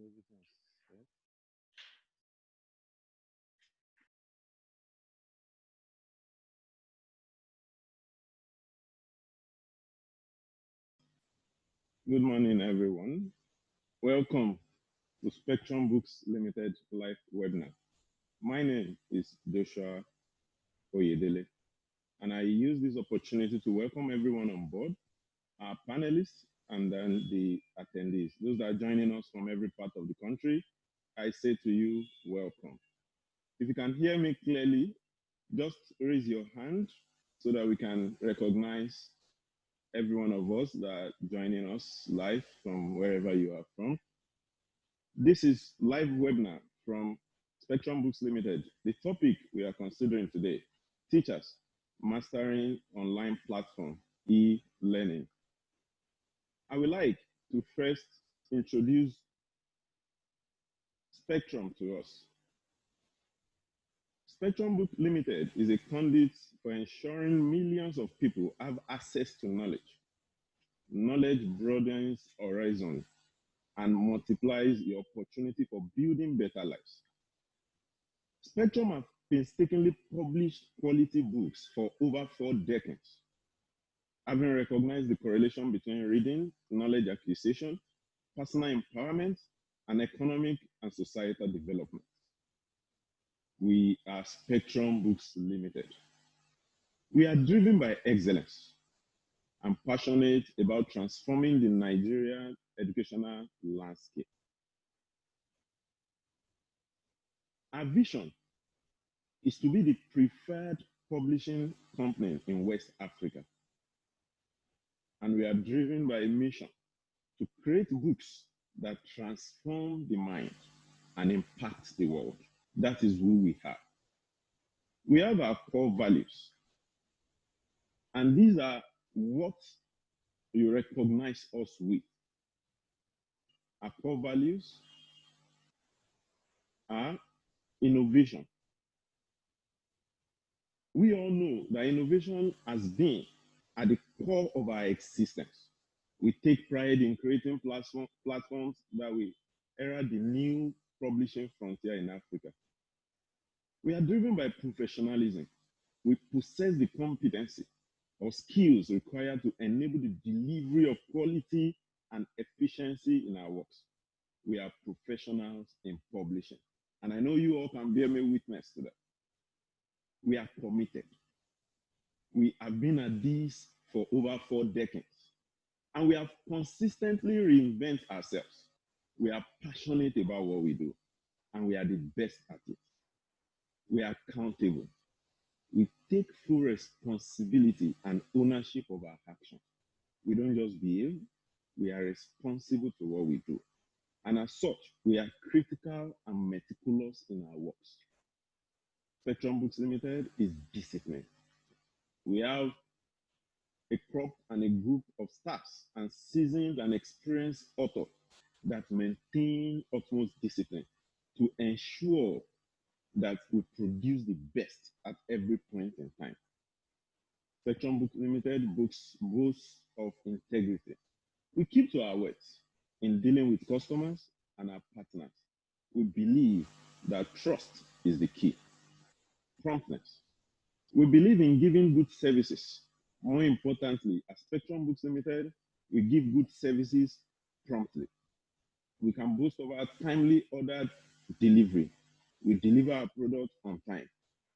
Everything's set. Good morning, everyone. Welcome to Spectrum Books Limited live webinar. My name is Joshua Oyedele, and I use this opportunity to welcome everyone on board, our panelists, and then the attendees. Those that are joining us from every part of the country, I say to you, welcome. If you can hear me clearly, just raise your hand so that we can recognize every one of us that are joining us live from wherever you are from. This is live webinar from Spectrum Books Limited. The topic we are considering today, teachers mastering online platform e-learning. I would like to first introduce Spectrum to us. Spectrum Book Limited is a conduit for ensuring millions of people have access to knowledge. Knowledge broadens horizon and multiplies the opportunity for building better lives. Spectrum have painstakingly published quality books for over 4 decades, having recognized the correlation between reading, knowledge acquisition, personal empowerment, and economic and societal development. We are Spectrum Books Limited. We are driven by excellence and passionate about transforming the Nigerian educational landscape. Our vision is to be the preferred publishing company in West Africa. And we are driven by a mission to create books that transform the mind and impact the world. That is who we are. We have our core values. And these are what you recognize us with. Our core values are innovation. We all know that innovation has been at the core of our existence. We take pride in creating platforms that will herald the new publishing frontier in Africa. We are driven by professionalism. We possess the competency or skills required to enable the delivery of quality and efficiency in our works. We are professionals in publishing. And I know you all can bear me witness to that. We are committed. We have been at this for over 4 decades. And we have consistently reinvented ourselves. We are passionate about what we do. And we are the best at it. We are accountable. We take full responsibility and ownership of our actions. We don't just behave, we are responsible to what we do. And as such, we are critical and meticulous in our works. Spectrum Books Limited is disciplined. We have a crop and a group of staffs and seasoned and experienced authors that maintain utmost discipline to ensure that we produce the best at every point in time. Spectrum Books Limited boasts of integrity. We keep to our words in dealing with customers and our partners. We believe that trust is the key. Promptness. We believe in giving good services. More importantly, at Spectrum Books Limited, we give good services promptly. We can boast of our timely ordered delivery. We deliver our product on time.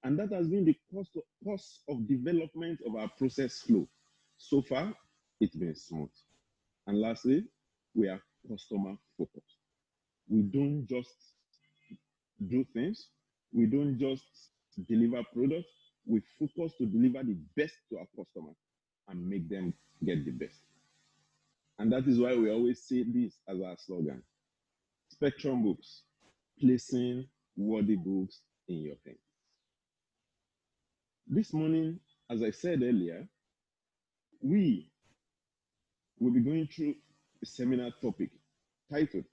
And that has been the cost of development of our process flow. So far, it's been smooth. And lastly, we are customer focused. We don't just do things. We don't just deliver products. We focus to deliver the best to our customers and make them get the best. And that is why we always say this as our slogan. Spectrum Books, placing worthy books in your hands. This morning, as I said earlier, we will be going through a seminar topic titled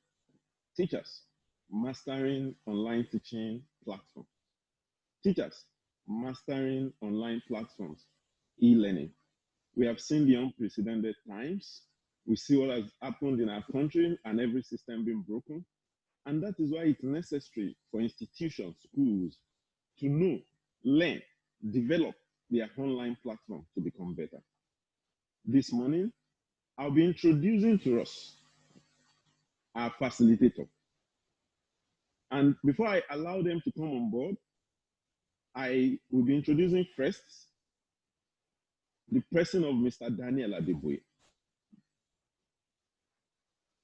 Teachers Mastering Online Teaching Platforms. Teachers mastering online platforms, e-learning. We have seen the unprecedented times. We see what has happened in our country and every system being broken. And that is why it's necessary for institutions, schools, to know, learn, develop their online platform to become better. This morning, I'll be introducing to us our facilitator. And before I allow them to come on board, I will be introducing first the person of Mr. Daniel Adeboye.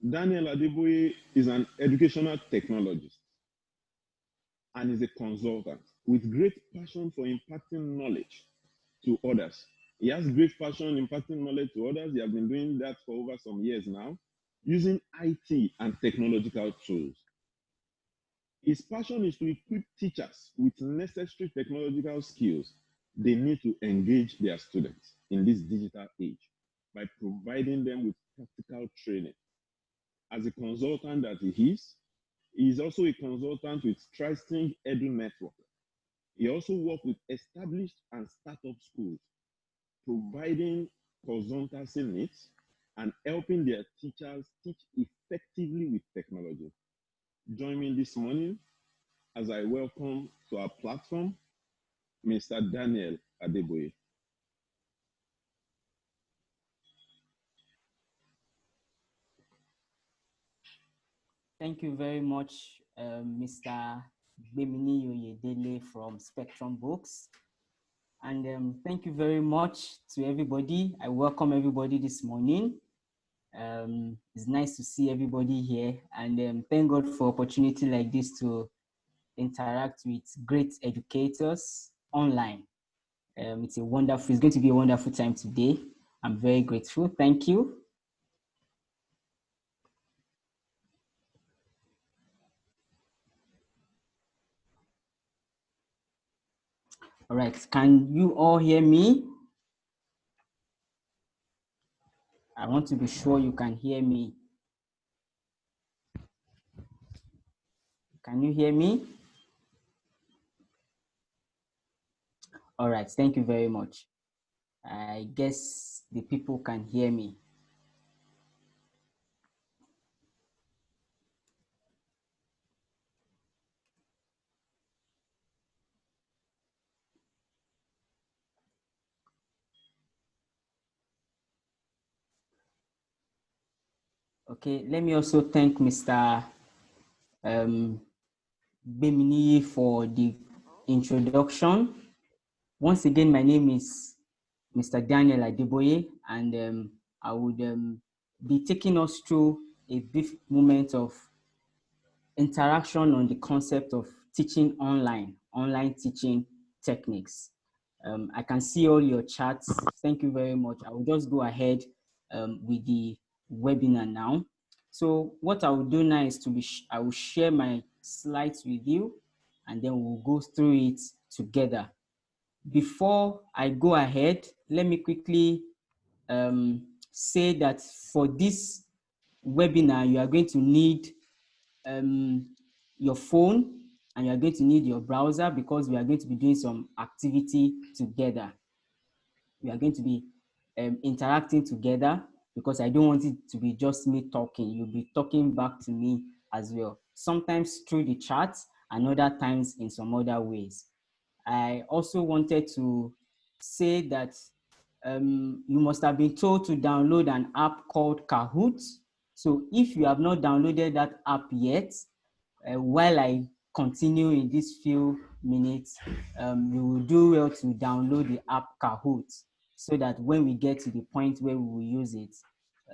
Daniel Adeboye is an educational technologist and is a consultant with great passion for imparting knowledge to others. He has great passion imparting knowledge to others. He has been doing that for over some years now, using IT and technological tools. His passion is to equip teachers with necessary technological skills they need to engage their students in this digital age by providing them with practical training. As a consultant that he is also a consultant with TriSting Edu Network. He also works with established and startup schools, providing consultancy needs and helping their teachers teach effectively with technology. Join me this morning as I welcome to our platform Mr. Daniel Adeboye. Thank you very much, Mr. Gbemini Oyedele from Spectrum Books. And thank you very much to everybody. I welcome everybody this morning. It's nice to see everybody here, and thank God for opportunity like this to interact with great educators online. It's going to be a wonderful time today. I'm very grateful. Thank you. All right, can you all hear me? I want to be sure you can hear me. Can you hear me? All right, thank you very much. I guess the people can hear me. Okay, let me also thank Mr. Gbemini for the introduction. Once again, my name is Mr. Daniel Adeboye, and I would be taking us through a brief moment of interaction on the concept of teaching online teaching techniques. I can see all your chats. Thank you very much. I will just go ahead with the webinar now. So what I will do now is I will share my slides with you, and then we'll go through it together. Before I go ahead, let me quickly say that for this webinar, you are going to need your phone, and you're going to need your browser because we are going to be doing some activity together. We are going to be interacting together because I don't want it to be just me talking. You'll be talking back to me as well, sometimes through the chat and other times in some other ways. I also wanted to say that you must have been told to download an app called Kahoot. So if you have not downloaded that app yet, while I continue in these few minutes, you will do well to download the app Kahoot so that when we get to the point where we will use it,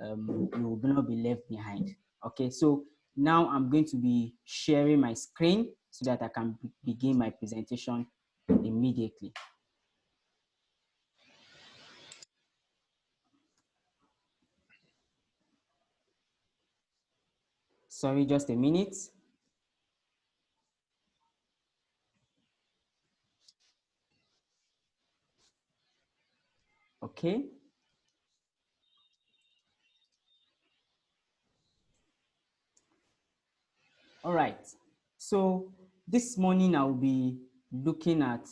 you will not be left behind. Okay, so now I'm going to be sharing my screen so that I can begin my presentation immediately. Sorry, just a minute. Okay. All right. So this morning I'll be looking at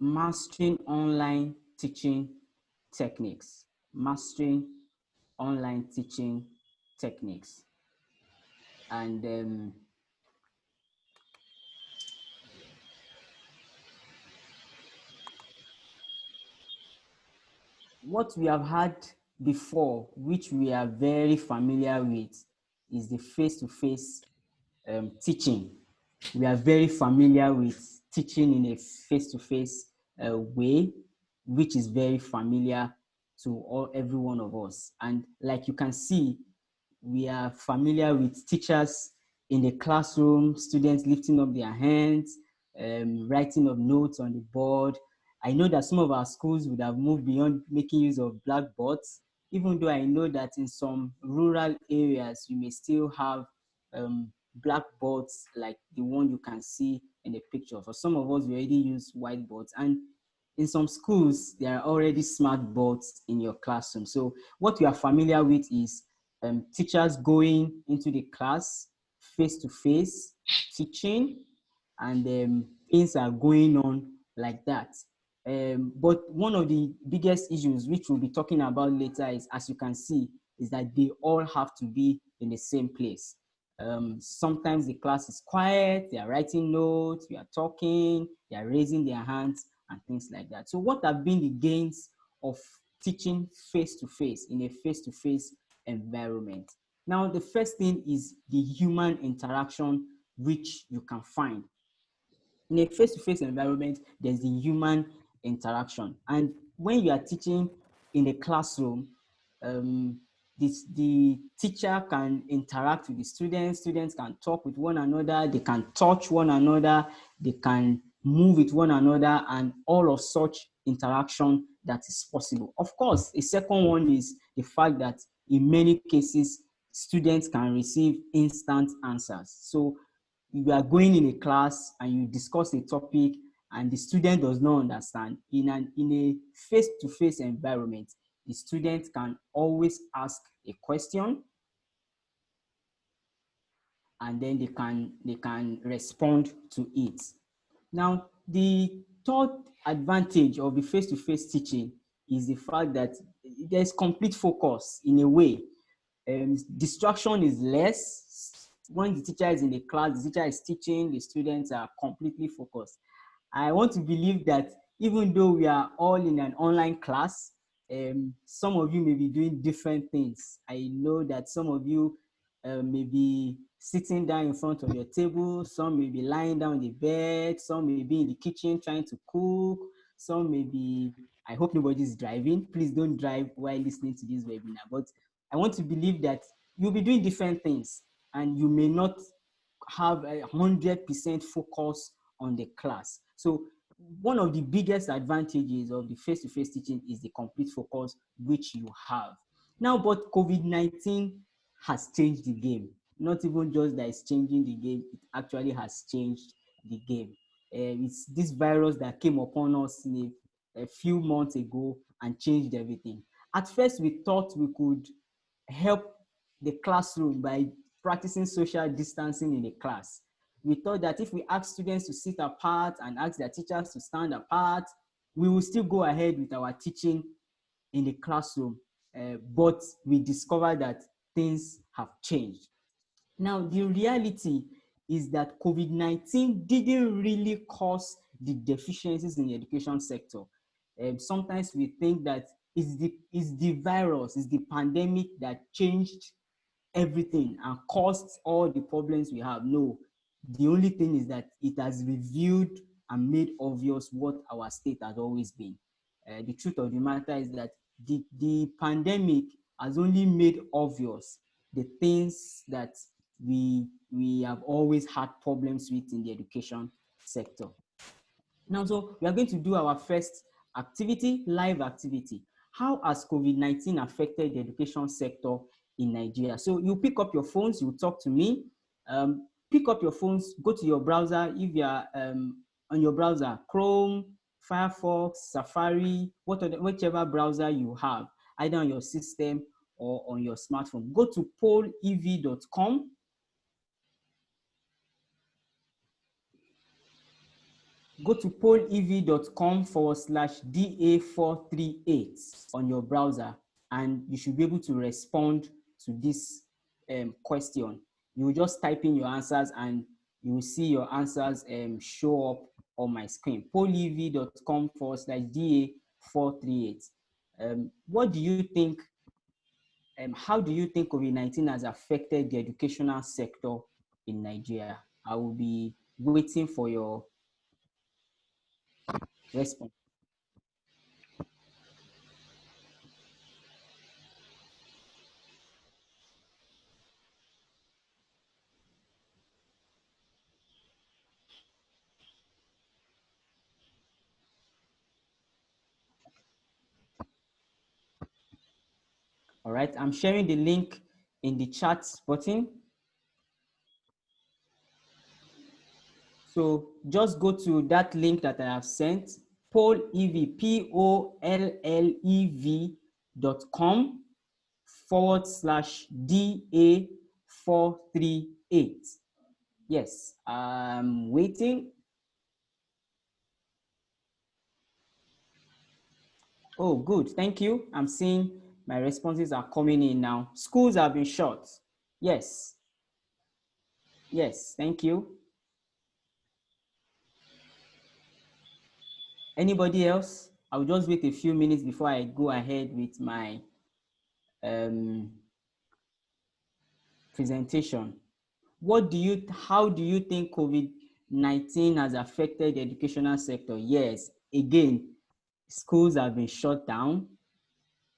mastering online teaching techniques, mastering online teaching techniques. And what we have had before, which we are very familiar with, is the face-to-face teaching. We are very familiar with teaching in a face-to-face way, which is very familiar to every one of us. And like you can see, we are familiar with teachers in the classroom, students lifting up their hands, writing up notes on the board. I know that some of our schools would have moved beyond making use of blackboards, even though I know that in some rural areas, you may still have blackboards like the one you can see in the picture. For some of us, we already use whiteboards. And in some schools, there are already smart boards in your classroom. So what we are familiar with is teachers going into the class face-to-face, teaching, and things are going on like that. But one of the biggest issues, which we'll be talking about later, is, as you can see, is that they all have to be in the same place. Sometimes the class is quiet, they are writing notes, we are talking, they are raising their hands, and things like that. So what have been the gains of teaching face-to-face in a face-to-face environment? Now, the first thing is the human interaction, which you can find. In a face-to-face environment, there's the human interaction. And when you are teaching in a classroom, the teacher can interact with the students, students can talk with one another, they can touch one another, they can move with one another, and all of such interaction that is possible. Of course, a second one is the fact that in many cases, students can receive instant answers. So you are going in a class and you discuss a topic and the student does not understand, in a face-to-face environment, the student can always ask a question and then they can respond to it. Now, the third advantage of the face-to-face teaching is the fact that there's complete focus in a way. Distraction is less. When the teacher is in the class, the teacher is teaching, the students are completely focused. I want to believe that even though we are all in an online class, some of you may be doing different things. I know that some of you may be sitting down in front of your table, some may be lying down in the bed, some may be in the kitchen trying to cook, some may be, I hope nobody's driving. Please don't drive while listening to this webinar. But I want to believe that you'll be doing different things and you may not have 100% focus on the class. So one of the biggest advantages of the face-to-face teaching is the complete focus which you have. Now, but COVID-19 has changed the game. Not even just that it's changing the game, it actually has changed the game. It's this virus that came upon us in a few months ago and changed everything. At first, we thought we could help the classroom by practicing social distancing in the class. We thought that if we ask students to sit apart and ask their teachers to stand apart, we will still go ahead with our teaching in the classroom. But we discovered that things have changed. Now, the reality is that COVID-19 didn't really cause the deficiencies in the education sector. Sometimes we think that it's the virus, it's the pandemic that changed everything and caused all the problems we have. No, the only thing is that it has revealed and made obvious what our state has always been. The truth of the matter is that the pandemic has only made obvious the things that we have always had problems with in the education sector. Now, so we are going to do our first activity, live activity. How has COVID-19 affected the education sector in Nigeria? So you pick up your phones, you talk to me. Pick up your phones, go to your browser. If you are on your browser, Chrome, Firefox, Safari, whichever browser you have, either on your system or on your smartphone. Go to polev.com. Go to polev.com/DA438 on your browser, and you should be able to respond to this question. You will just type in your answers and you will see your answers show up on my screen. polev.com/DA438. What do you think? How do you think COVID-19 has affected the educational sector in Nigeria? I will be waiting for your response. All right, I'm sharing the link in the chat button. So just go to that link that I have sent, pollev, POLLEV.com/DA438. Yes, I'm waiting. Oh, good. Thank you. I'm seeing my responses are coming in now. Schools have been shut. Yes. Yes. Thank you. Anybody else? I'll just wait a few minutes before I go ahead with my presentation. How do you think COVID-19 has affected the educational sector? Yes. Again, schools have been shut down.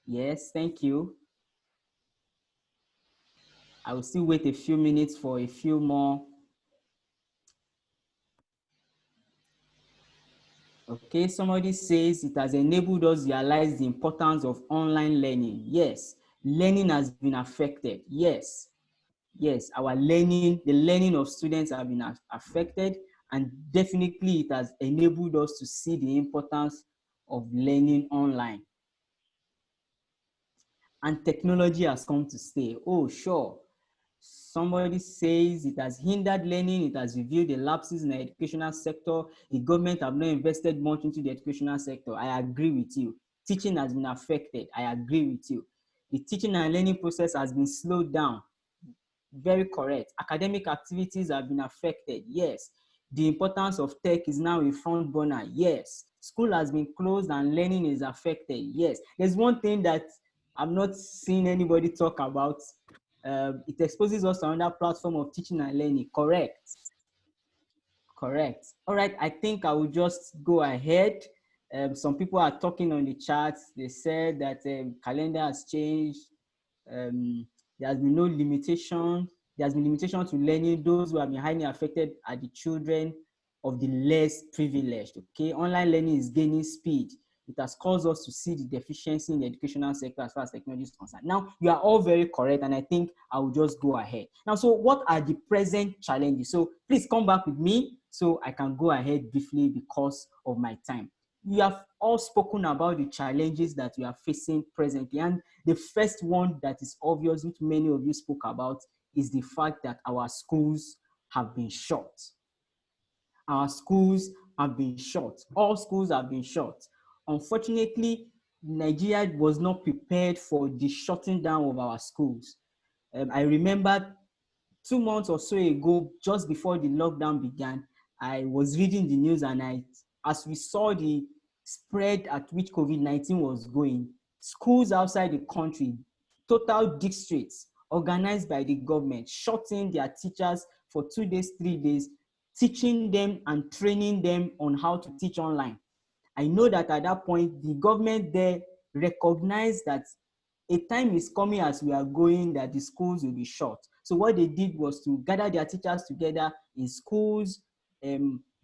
Yes. Thank you. I will still wait a few minutes for a few more. Okay, somebody says it has enabled us to realize the importance of online learning. Yes, learning has been affected. Yes, yes, our learning, the learning of students have been affected, and definitely it has enabled us to see the importance of learning online. And technology has come to stay. Oh, sure. Somebody says it has hindered learning, it has revealed the lapses in the educational sector. The government have not invested much into the educational sector. I agree with you. Teaching has been affected. I agree with you. The teaching and learning process has been slowed down. Very correct. Academic activities have been affected. Yes. The importance of tech is now a front burner. Yes. School has been closed and learning is affected. Yes. There's one thing that I'm not seeing anybody talk about. It exposes us to another platform of teaching and learning. Correct. Correct. All right. I think I will just go ahead. Some people are talking on the chat. They said that calendar has changed. There has been no limitation. There has been limitation to learning. Those who have been highly affected are the children of the less privileged. Okay, online learning is gaining speed. It has caused us to see the deficiency in the educational sector as far as technology is concerned. Now, you are all very correct, and I think I will just go ahead. Now, so what are the present challenges? So please come back with me so I can go ahead briefly because of my time. You have all spoken about the challenges that we are facing presently, and the first one that is obvious, which many of you spoke about, is the fact that our schools have been shut. Our schools have been shut. All schools have been shut. Unfortunately, Nigeria was not prepared for the shutting down of our schools. I remember 2 months or so ago, just before the lockdown began, I was reading the news, and as we saw the spread at which COVID-19 was going, schools outside the country, total districts organized by the government, shutting their teachers for 2 days, 3 days, teaching them and training them on how to teach online. I know that at that point, the government there recognized that a time is coming as we are going that the schools will be shut. So what they did was to gather their teachers together in schools,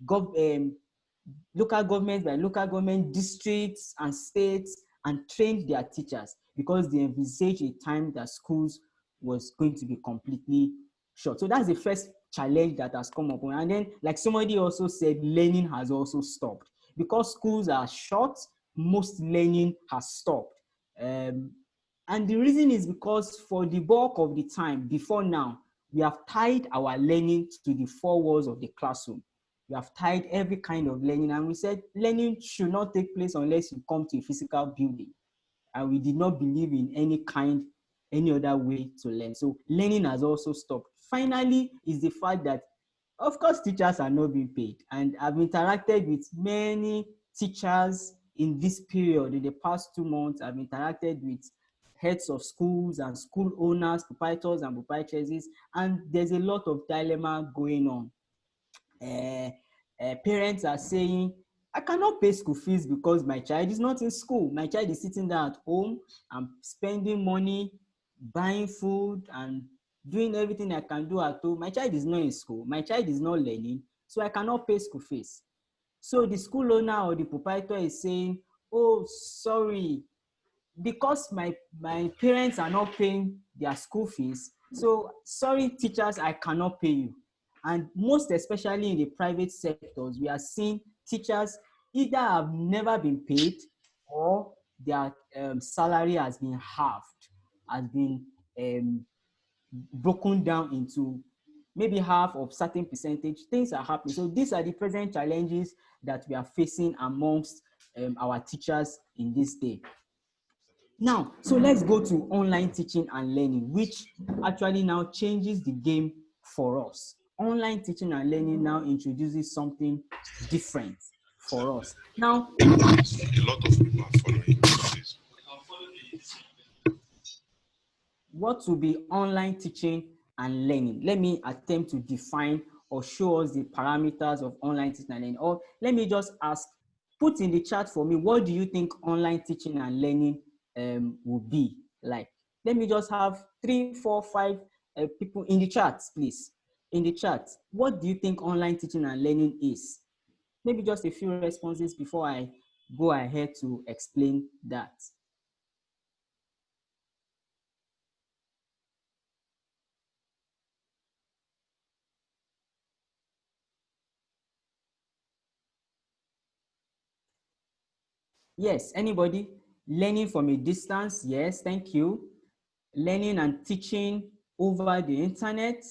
local government by local government, districts and states, and trained their teachers because they envisaged a time that schools was going to be completely shut. So that's the first challenge that has come up. And then, like somebody also said, learning has also stopped. Because schools are shut, most learning has stopped. And the reason is because for the bulk of the time before now, we have tied our learning to the four walls of the classroom. We have tied every kind of learning, and we said learning should not take place unless you come to a physical building. And we did not believe in any other way to learn. So learning has also stopped. Finally, is the fact that, of course, teachers are not being paid. And I've interacted with many teachers in this period. In the past 2 months, I've interacted with heads of schools and school owners, proprietors and proprietresses, and there's a lot of dilemma going on. Parents are saying, I cannot pay school fees because my child is not in school. My child is sitting there at home. I'm spending money, buying food, and doing everything I can do at home. My child is not in school. My child is not learning, so I cannot pay school fees. So the school owner or the proprietor is saying, oh, sorry, because my parents are not paying their school fees, so sorry teachers, I cannot pay you. And most especially in the private sectors, we are seeing teachers either have never been paid or their salary has been halved, has been broken down into maybe half of certain percentage. Things are happening. So these are the present challenges that we are facing amongst our teachers in this day. Now, so let's go to online teaching and learning, which actually now changes the game for us. Online teaching and learning now introduces something different for us. Now, a lot of people are following this. what will be online teaching and learning? Let me attempt to define or show us the parameters of online teaching and learning. Or let me just ask, put in the chat for me, what do you think online teaching and learning will be like? Let me just have 3, 4, 5 people in the chat, please. In the chat, what do you think online teaching and learning is? Maybe just a few responses before I go ahead to explain that. Yes, anybody? Learning from a distance? Yes, thank you. Learning and teaching over the internet.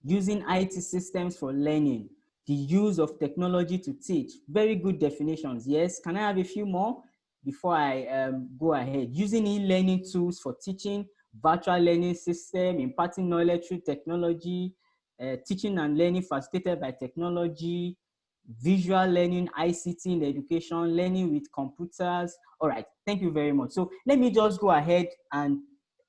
Using IT systems for learning. The use of technology to teach. Very good definitions. Yes, can I have a few more before I go ahead? Using e-learning tools for teaching, virtual learning system, imparting knowledge through technology, teaching and learning facilitated by technology, visual learning, ICT in education, learning with computers. All right, thank you very much. So let me just go ahead and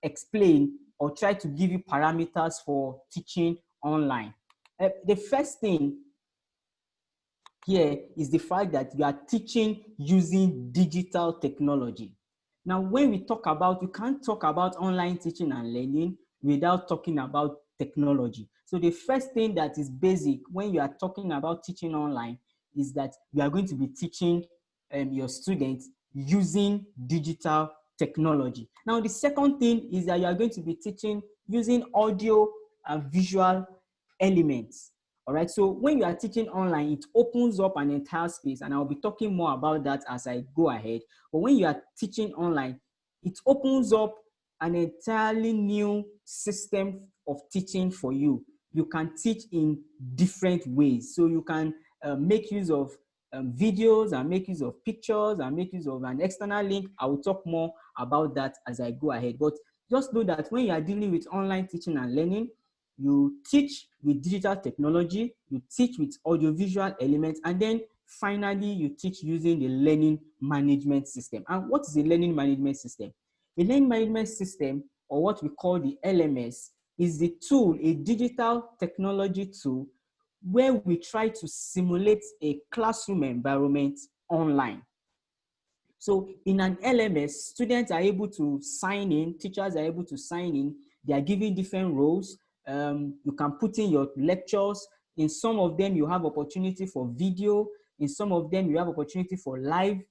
explain or try to give you parameters for teaching online. The first thing here is the fact that you are teaching using digital technology. Now, when we talk about, you can't talk about online teaching and learning without talking about technology. So the first thing that is basic when you are talking about teaching online is that you are going to be teaching your students using digital technology. Now, the second thing is that you are going to be teaching using audio and visual elements. All right, so when you are teaching online, it opens up an entire space, and I'll be talking more about that as I go ahead. But when you are teaching online, it opens up an entirely new system of teaching for you. You can teach in different ways. So you can make use of videos and make use of pictures and make use of an external link. I will talk more about that as I go ahead. But just know that when you are dealing with online teaching and learning, you teach with digital technology, you teach with audiovisual elements, and then finally you teach using the learning management system. And what is a learning management system? A learning management system, or what we call the LMS, is the tool, a digital technology tool, where we try to simulate a classroom environment online. So in an LMS, students are able to sign in, teachers are able to sign in, they are given different roles. You can put in your lectures. In some of them, you have opportunity for video. In some of them, you have opportunity for live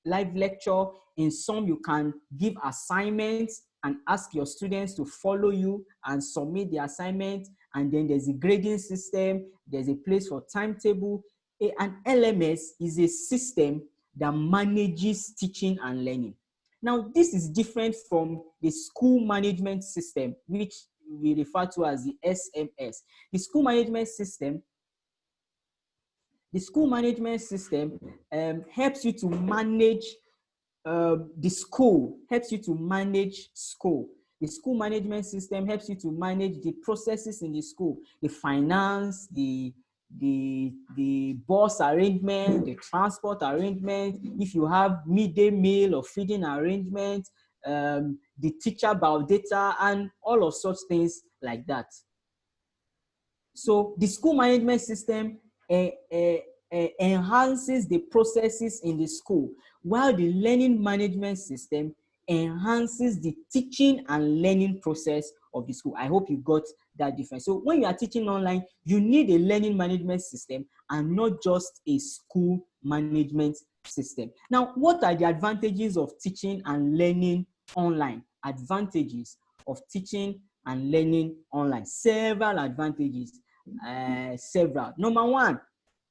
lecture. In some, you can give assignments and ask your students to follow you and submit the assignment. And then there's a grading system. There's a place for timetable. An LMS is a system that manages teaching and learning. Now, this is different from the school management system, which we refer to as the SMS. The school management system The school management system helps you to manage the school, helps you to manage school. The school management system helps you to manage the processes in the school, the finance, the bus arrangement, the transport arrangement, if you have midday meal or feeding arrangement, the teacher biodata, and all of such things like that. So the school management system enhances the processes in the school, while the learning management system enhances the teaching and learning process of the school. I hope you got that difference. So when you are teaching online, you need a learning management system and not just a school management system. Now, what are the advantages of teaching and learning online? Advantages of teaching and learning online. Several advantages. Several. Number one,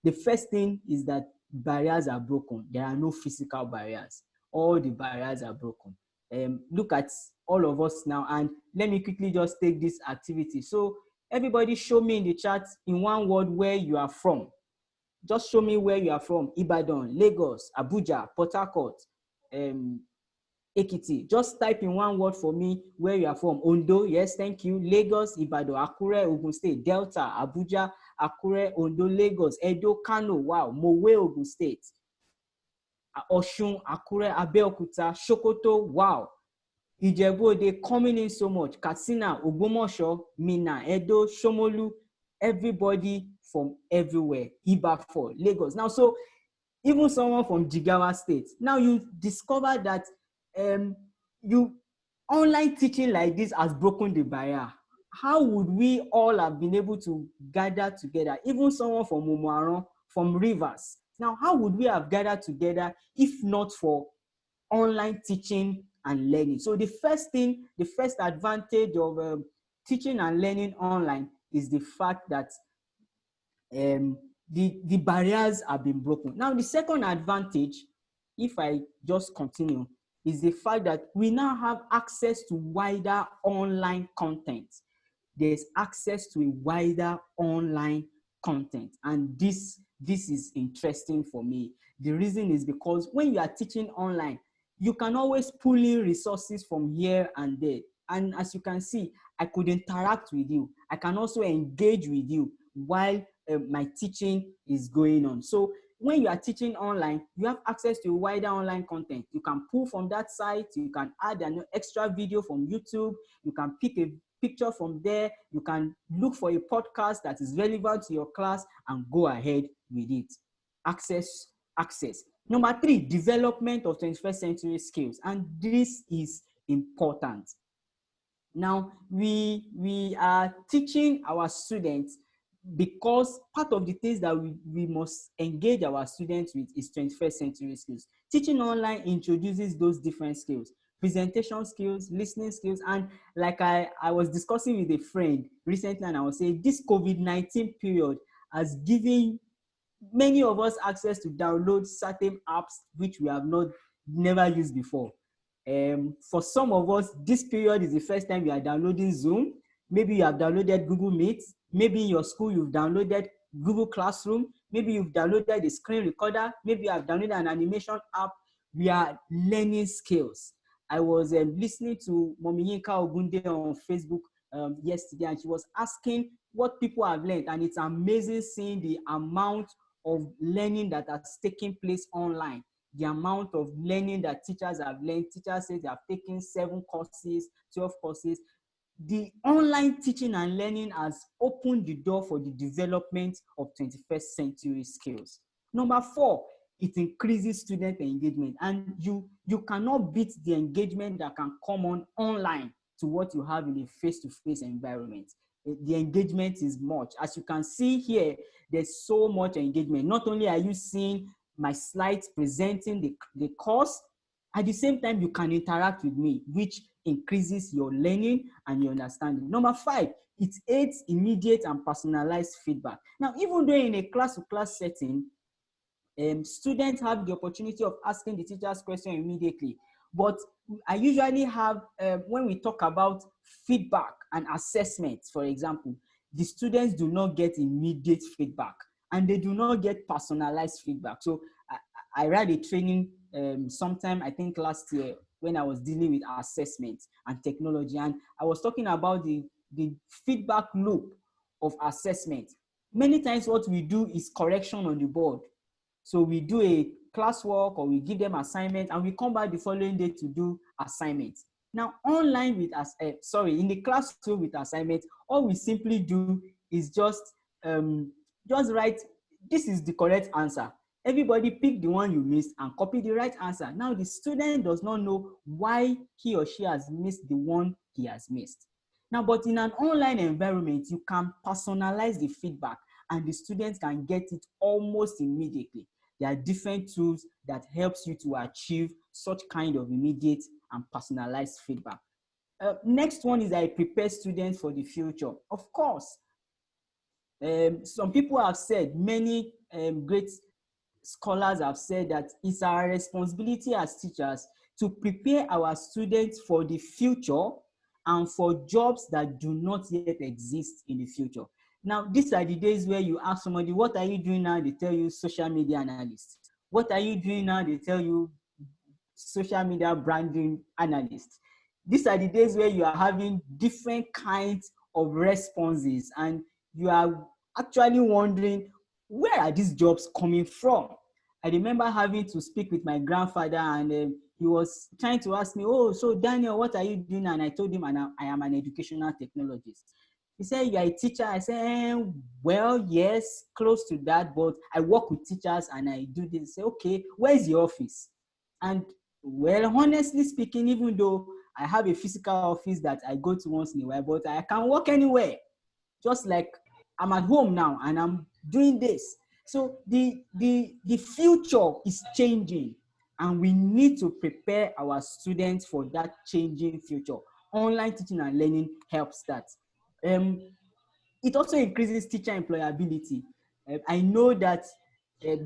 the first thing is that barriers are broken. There are no physical barriers. All the barriers are broken. Look at all of us now, and let me quickly just take this activity. So everybody show me in the chat in one word where you are from. Just show me where you are from. Ibadan, Lagos, Abuja, Port Harcourt, Ekiti. Just type in one word for me where you are from. Ondo, yes, thank you. Lagos, Ibadan, Akure, Ogun State, Delta, Abuja, Akure, Ondo, Lagos, Edo, Kano, wow, Mowe, Ogun State, Osun, Akure, Abeokuta, Sokoto, wow, Ijebu-Ode, coming in so much. Katsina, Ogbomoso, Minna, Edo, Shomolu, everybody from everywhere. Ibafo, Lagos. Now, so even someone from Jigawa State. Now you discover that you online teaching like this has broken the barrier. How would we all have been able to gather together? Even someone from Umuaran, from Rivers. Now, how would we have gathered together if not for online teaching and learning? So the first thing, the first advantage of teaching and learning online is the fact that the barriers have been broken. Now, the second advantage, if I just continue, is the fact that we now have access to wider online content. There's access to a wider online content, and this is interesting for me. The reason is because when you are teaching online, you can always pull in resources from here and there. And as you can see, I could interact with you. I can also engage with you while my teaching is going on. So when you are teaching online, you have access to wider online content. You can pull from that site, you can add an extra video from YouTube, you can pick a picture from there, you can look for a podcast that is relevant to your class and go ahead with it. Access. Number three, development of 21st century skills. And this is important. Now, we are teaching our students because part of the things that we must engage our students with is 21st century skills. Teaching online introduces those different skills: presentation skills, listening skills, and like I was discussing with a friend recently, and I was saying this COVID-19 period has given many of us access to download certain apps which we have never used before. For some of us, this period is the first time you are downloading Zoom. Maybe you have downloaded Google Meet. Maybe in your school you've downloaded Google Classroom. Maybe you've downloaded a screen recorder. Maybe you have downloaded an animation app. We are learning skills. I was listening to Mommy Yinka Ogunde on Facebook yesterday, and she was asking what people have learned, and it's amazing seeing the amount of learning that has taken place online. The amount of learning that teachers have learned. Teachers say they have taken 7 courses, 12 courses. The online teaching and learning has opened the door for the development of 21st century skills. Number 4, it increases student engagement, and you cannot beat the engagement that can come on online to what you have in a face-to-face environment. The engagement is much. As you can see here, there's so much engagement. Not only are you seeing my slides presenting the course, at the same time, you can interact with me, which increases your learning and your understanding. Number 5, it aids immediate and personalized feedback. Now, even though in a class-to-class setting, students have the opportunity of asking the teachers questions immediately, but I usually have, when we talk about feedback and assessments, for example, the students do not get immediate feedback. and they do not get personalized feedback. So I read a training sometime, I think last year, when I was dealing with assessment and technology, and I was talking about the feedback loop of assessment. Many times what we do is correction on the board. So we do a classwork or we give them assignment and we come back the following day to do assignments. Now, online with in the classroom with assignment, all we simply do is just write, this is the correct answer. Everybody pick the one you missed and copy the right answer. Now, the student does not know why he or she has missed the one he has missed. Now, but in an online environment, you can personalize the feedback and the students can get it almost immediately. There are different tools that helps you to achieve such kind of immediate and personalized feedback. Next one is I prepare students for the future. Of course, some people have said, many great scholars have said that it's our responsibility as teachers to prepare our students for the future and for jobs that do not yet exist in the future. Now, these are the days where you ask somebody, what are you doing now? They tell you social media analyst. What are you doing now? They tell you social media branding analyst. These are the days where you are having different kinds of responses and you are actually wondering, where are these jobs coming from? I remember having to speak with my grandfather and he was trying to ask me, oh, so Daniel, what are you doing? And I told him I am an educational technologist. He said, you are a teacher? I said, well, yes, close to that, but I work with teachers and I do this. He said, okay, where's your office? And well, honestly speaking, even though I have a physical office that I go to once in a while, but I can work anywhere. Just like I'm at home now and I'm doing this. So the future is changing and we need to prepare our students for that changing future. Online teaching and learning helps that. It also increases teacher employability. I know that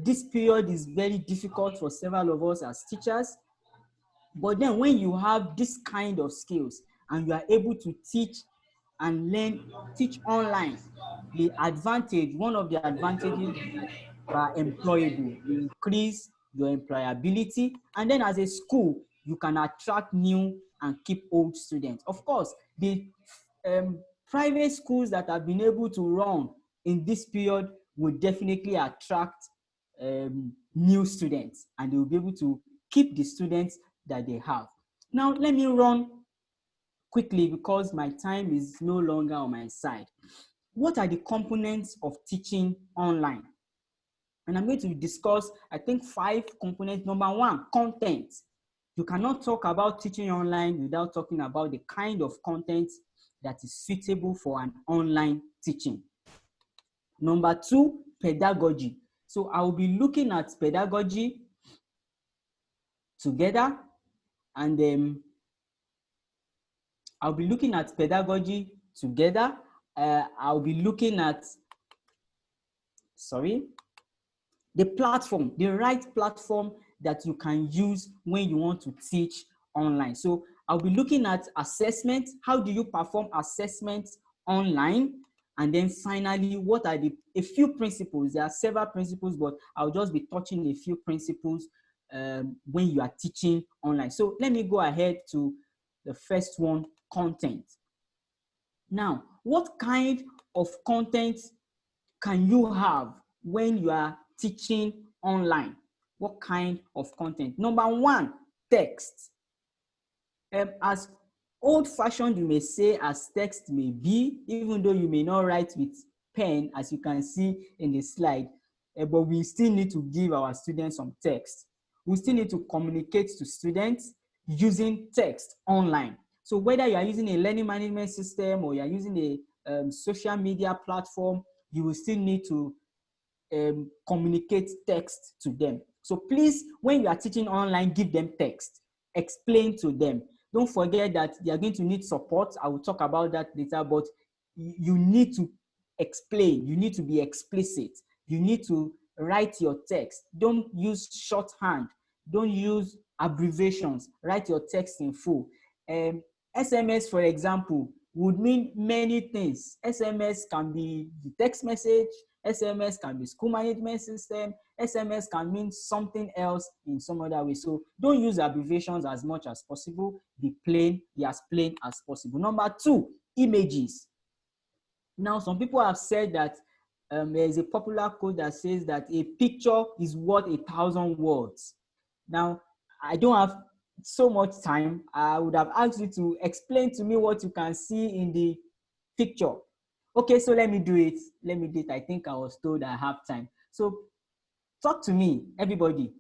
this period is very difficult for several of us as teachers, but then when you have this kind of skills and you are able to teach and teach online, one of the advantages, you are employable. You increase your employability, and then as a school, you can attract new and keep old students. Of course, the private schools that have been able to run in this period will definitely attract new students, and they will be able to keep the students that they have. Now, let me run quickly because my time is no longer on my side. What are the components of teaching online? And I'm going to discuss, I think, 5 components. Number 1, content. You cannot talk about teaching online without talking about the kind of content that is suitable for an online teaching. Number 2, pedagogy. So I will be looking at pedagogy together, and I'll be looking at pedagogy together. I'll be looking at, the platform, the right platform that you can use when you want to teach online. So I'll be looking at assessment. How do you perform assessments online? And then finally, what are a few principles? There are several principles, but I'll just be touching a few principles when you are teaching online. So let me go ahead to the first one, content. Now, what kind of content can you have when you are teaching online? What kind of content? Number 1, text. As old-fashioned you may say as text may be, even though you may not write with pen, as you can see in the slide, but we still need to give our students some text. We still need to communicate to students using text online. So whether you are using a learning management system or you are using a social media platform, you will still need to communicate text to them. So please, when you are teaching online, give them text. Explain to them. Don't forget that they are going to need support. I will talk about that later, but you need to explain. You need to be explicit. You need to write your text. Don't use shorthand. Don't use abbreviations. Write your text in full. SMS, for example, would mean many things. SMS can be the text message, SMS can be school management system. SMS can mean something else in some other way. So don't use abbreviations as much as possible. Be as plain as possible. Number 2, images. Now, some people have said that there is a popular quote that says that a picture is worth 1,000 words. Now, I don't have so much time. I would have asked you to explain to me what you can see in the picture. Okay, so let me do it. I think I was told I have time. So talk to me, everybody.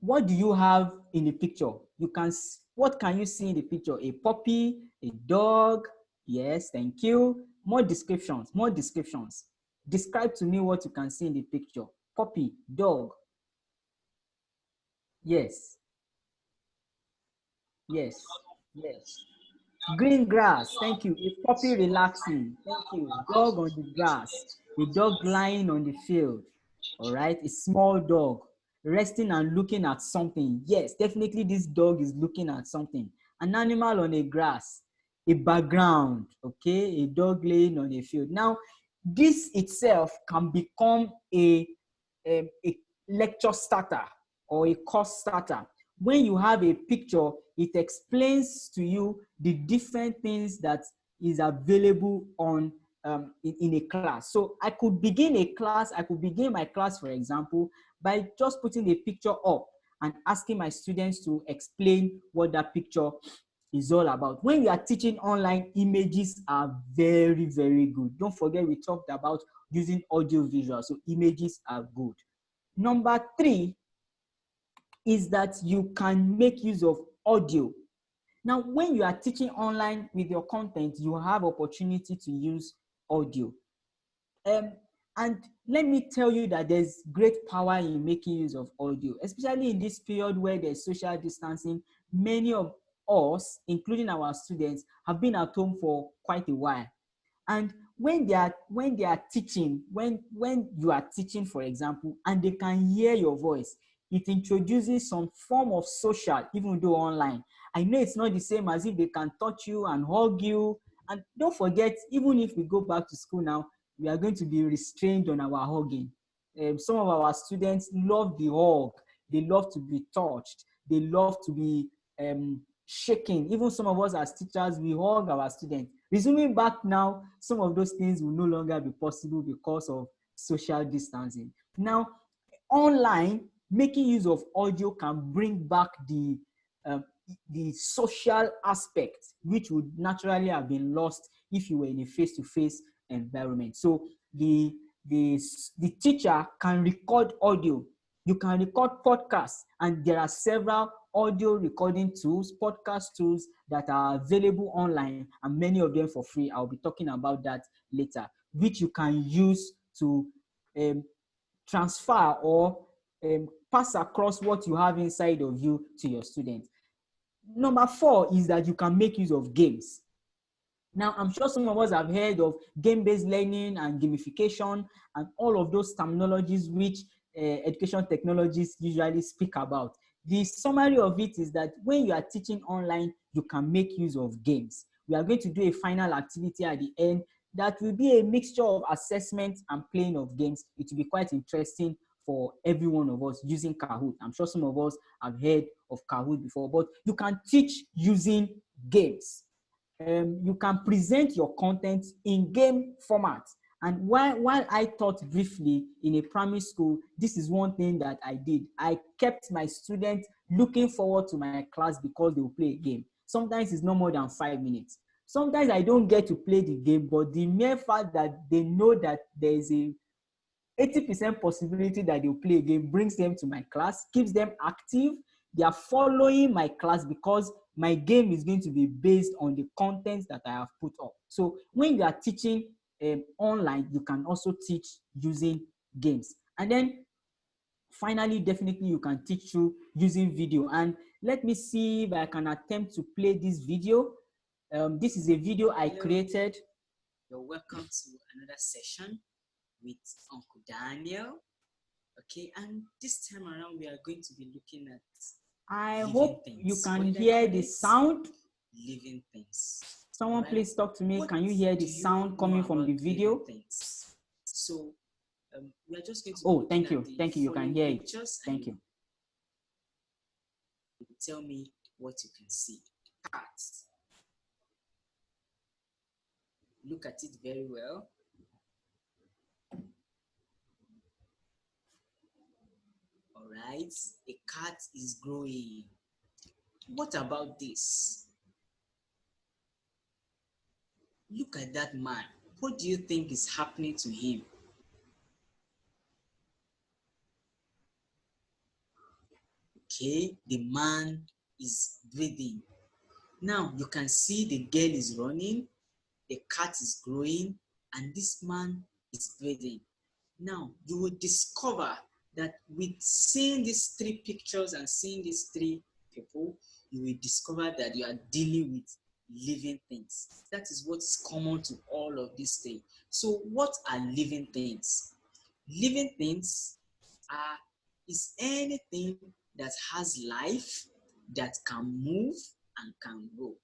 What do you have in the picture? What can you see in the picture? A puppy, a dog? Yes, thank you. More descriptions. Describe to me what you can see in the picture. Puppy, dog. Yes. Green grass, thank you. A puppy relaxing, thank you. Dog on the grass. A dog lying on the field. All right, a small dog resting and looking at something. Yes, definitely this dog is looking at something. An animal on a grass. A background, okay, a dog laying on a field. Now, this itself can become a lecture starter or a course starter. When you have a picture, it explains to you the different things that is available on in a class. So I could begin my class, for example, by just putting a picture up and asking my students to explain what that picture is all about. When you are teaching online, images are very, very good. Don't forget, we talked about using audio visual, so images are good. Number 3 is that you can make use of audio. Now, when you are teaching online with your content, you have opportunity to use audio. And let me tell you that there's great power in making use of audio, especially in this period where there's social distancing. Many of us, including our students, have been at home for quite a while. And when they are teaching, when you are teaching, for example, and they can hear your voice, it introduces some form of social, even though online. I know it's not the same as if they can touch you and hug you. And don't forget, even if we go back to school now, we are going to be restrained on our hugging. Some of our students love the hug. They love to be touched. They love to be shaken. Even some of us as teachers, we hug our students. Resuming back now, some of those things will no longer be possible because of social distancing. Now, online, making use of audio can bring back the social aspect, which would naturally have been lost if you were in a face-to-face environment. So the teacher can record audio. You can record podcasts, and there are several audio recording tools, podcast tools that are available online, and many of them for free. I'll be talking about that later, which you can use to transfer or pass across what you have inside of you to your students. Number 4 is that you can make use of games. Now, I'm sure some of us have heard of game-based learning and gamification and all of those terminologies which education technologies usually speak about. The summary of it is that when you are teaching online, you can make use of games. We are going to do a final activity at the end that will be a mixture of assessment and playing of games. It will be quite interesting for every one of us using Kahoot. I'm sure some of us have heard of Kahoot before, but you can teach using games. You can present your content in game format. And while I taught briefly in a primary school, this is one thing that I did. I kept my students looking forward to my class because they will play a game. Sometimes it's no more than 5 minutes. Sometimes I don't get to play the game, but the mere fact that they know that there is a 80% possibility that they'll play a game brings them to my class, keeps them active. They are following my class because my game is going to be based on the content that I have put up. So when you are teaching online, you can also teach using games. And then finally, definitely you can teach through using video. And let me see if I can attempt to play this video. This is a video I created. You're welcome to another session with Uncle Daniel. Okay, and this time around we are going to be looking at I hope you can hear the sound. Living things. Someone please talk to me. Can you hear the sound coming from the video? So we are just going to Oh, look thank at you. the Thank you. You can following hear it. pictures, and Thank you. tell me what you can see. Cats. Look at it very well. All right, a cat is growing. What about this? Look at that man. What do you think is happening to him? Okay, the man is breathing. Now you can see the girl is running, the cat is growing, and this man is breathing. Now you will discover that with seeing these three pictures and seeing these three people, you will discover that you are dealing with living things. That is what is common to all of these things. So what are living things? Living things is anything that has life, that can move and can grow.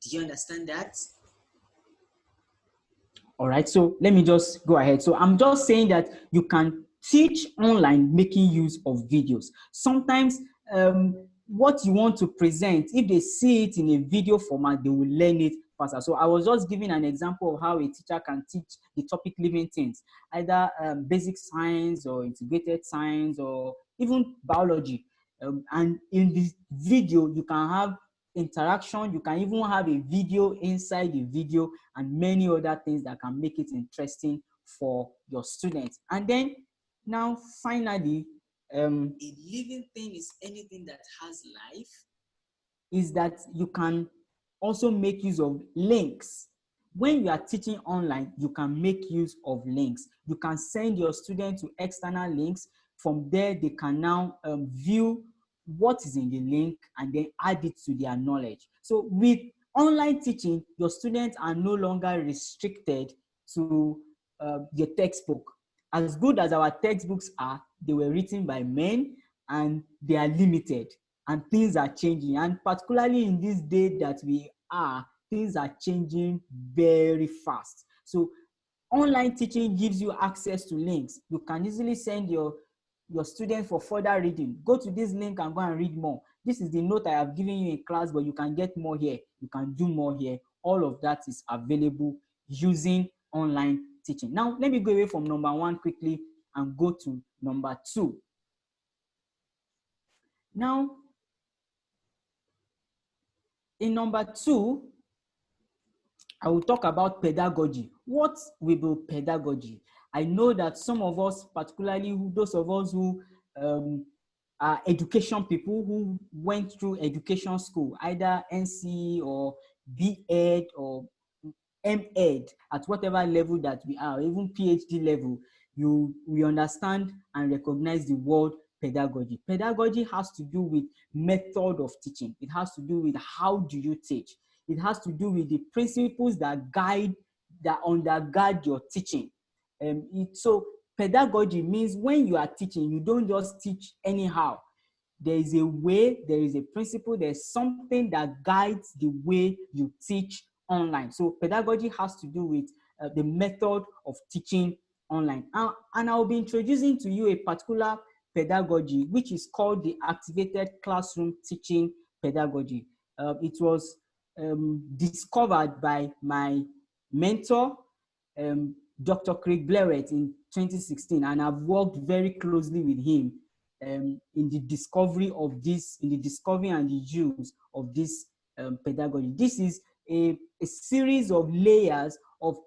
Do you understand that? All right, so let me just go ahead. So I'm just saying that you can teach online making use of videos. Sometimes what you want to present, if they see it in a video format, they will learn it faster. So I was just giving an example of how a teacher can teach the topic living things, either basic science or integrated science or even biology. And in this video, you can have interaction, you can even have a video inside the video and many other things that can make it interesting for your students. And then now finally, A living thing is anything that has life. is that you can also make use of links. When you are teaching online, you can make use of links. You can send your students to external links. From there, they can now view what is in the link and then add it to their knowledge. So with online teaching, your students are no longer restricted to your textbook. As good as our textbooks are, they were written by men and they are limited and things are changing. And particularly in this day that we are, things are changing very fast. So online teaching gives you access to links. You can easily send your students for further reading. Go to this link and go and read more. This is the note I have given you in class, but you can get more here. You can do more here. All of that is available using online teaching. Now, let me go away from number one quickly and go to number two. Now, in number two, I will talk about pedagogy. What will be pedagogy? I know that some of us, particularly those of us who are education people who went through education school, either NC or B.Ed or M.Ed, at whatever level that we are, even PhD level, we understand and recognize the word pedagogy. Pedagogy has to do with method of teaching. It has to do with how do you teach. It has to do with the principles that guide, that undergird your teaching. So pedagogy means when you are teaching, you don't just teach anyhow. There is a way, there is a principle, there's something that guides the way you teach online. So pedagogy has to do with the method of teaching online. And I'll be introducing to you a particular pedagogy, which is called the activated classroom teaching pedagogy. It was discovered by my mentor, Dr. Craig Blewett, in 2016, and I've worked very closely with him in the discovery of this, in the discovery and the use of this pedagogy. This is a series of layers of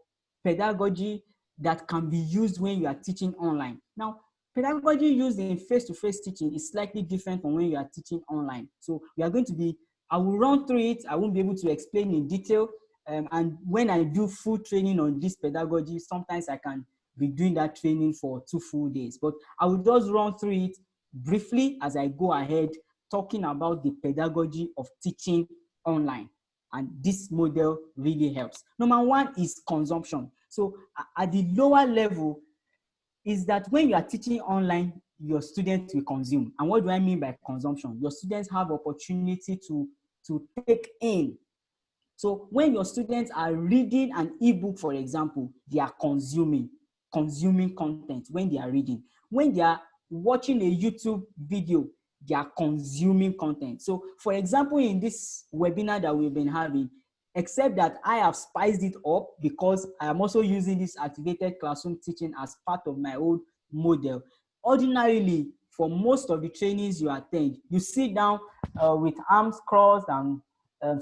pedagogy that can be used when you are teaching online. Now, pedagogy used in face-to-face teaching is slightly different from when you are teaching online. So we are going to be, I will run through it. I won't be able to explain in detail. And when I do full training on this pedagogy, sometimes I can be doing that training for 2 full days. But I will just run through it briefly as I go ahead, talking about the pedagogy of teaching online. And this model really helps. Number one is consumption. So at the lower level is that when you are teaching online, your students will consume. And what do I mean by consumption? Your students have opportunity to take in. So when your students are reading an ebook, for example, they are consuming. consuming content when they are reading. When they are watching a YouTube video, they are consuming content. So for example, in this webinar that we've been having, except that I have spiced it up because I am also using this activated classroom teaching as part of my old model. Ordinarily, for most of the trainings you attend, you sit down with arms crossed, and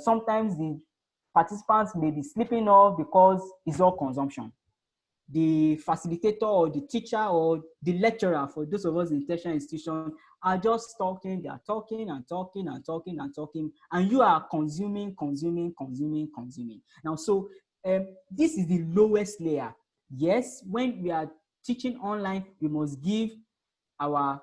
sometimes the participants may be sleeping off because it's all consumption. The facilitator or the teacher or the lecturer, for those of us in tertiary institution, are just talking. They are talking and talking and talking and talking, and you are consuming. Now, so this is the lowest layer. Yes, when we are teaching online, we must give our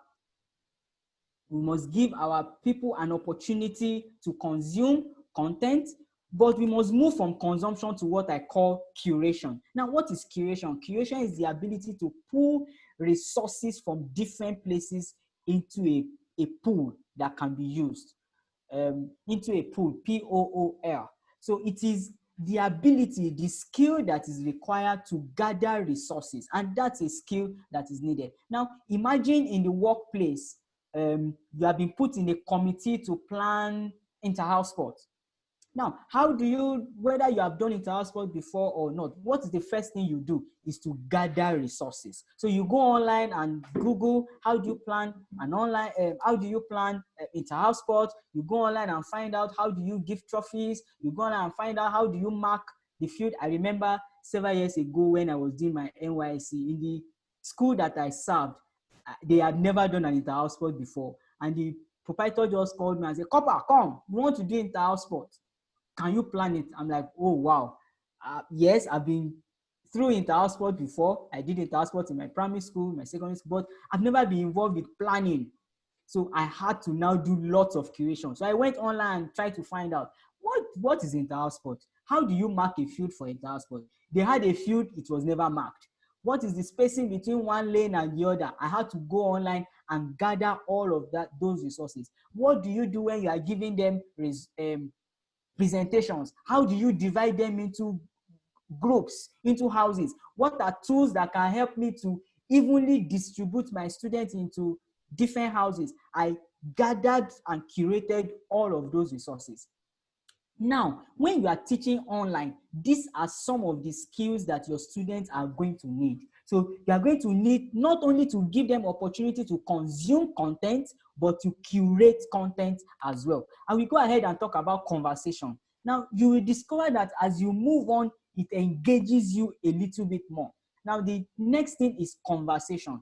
people an opportunity to consume content, but we must move from consumption to what I call curation. Now, what is curation? Curation is the ability to pull resources from different places into a pool that can be used, into a pool, P-O-O-L. So it is the ability, the skill that is required to gather resources, and that's a skill that is needed. Now, imagine in the workplace, you have been put in a committee to plan inter-house sports. Now, how do you, whether you have done inter-house sport before or not, what is the first thing you do is to gather resources. So you go online and Google, how do you plan an online, how do you plan inter-house sport? You go online and find out how do you give trophies. You go online and find out how do you mark the field. I remember several years ago when I was doing my NYSC in the school that I served, they had never done an inter-house sport before. And the proprietor just called me and said, "Copper, come, we want to do inter-house sport. Can you plan it?" I'm like, oh, wow. Yes, I've been through inter-house sport before. I did inter-house sport in my primary school, my secondary school, but I've never been involved with planning. So I had to now do lots of curation. So I went online and tried to find out what is inter-house sport? How do you mark a field for inter-house sport? They had a field, it was never marked. What is the spacing between one lane and the other? I had to go online and gather all of those resources. What do you do when you are giving them presentations? How do you divide them into groups, into houses? What are tools that can help me to evenly distribute my students into different houses? I gathered and curated all of those resources. Now, when you are teaching online, these are some of the skills that your students are going to need. So you are going to need not only to give them opportunity to consume content, but to curate content as well. And we go ahead and talk about conversation. Now, you will discover that as you move on, it engages you a little bit more. Now, the next thing is conversation.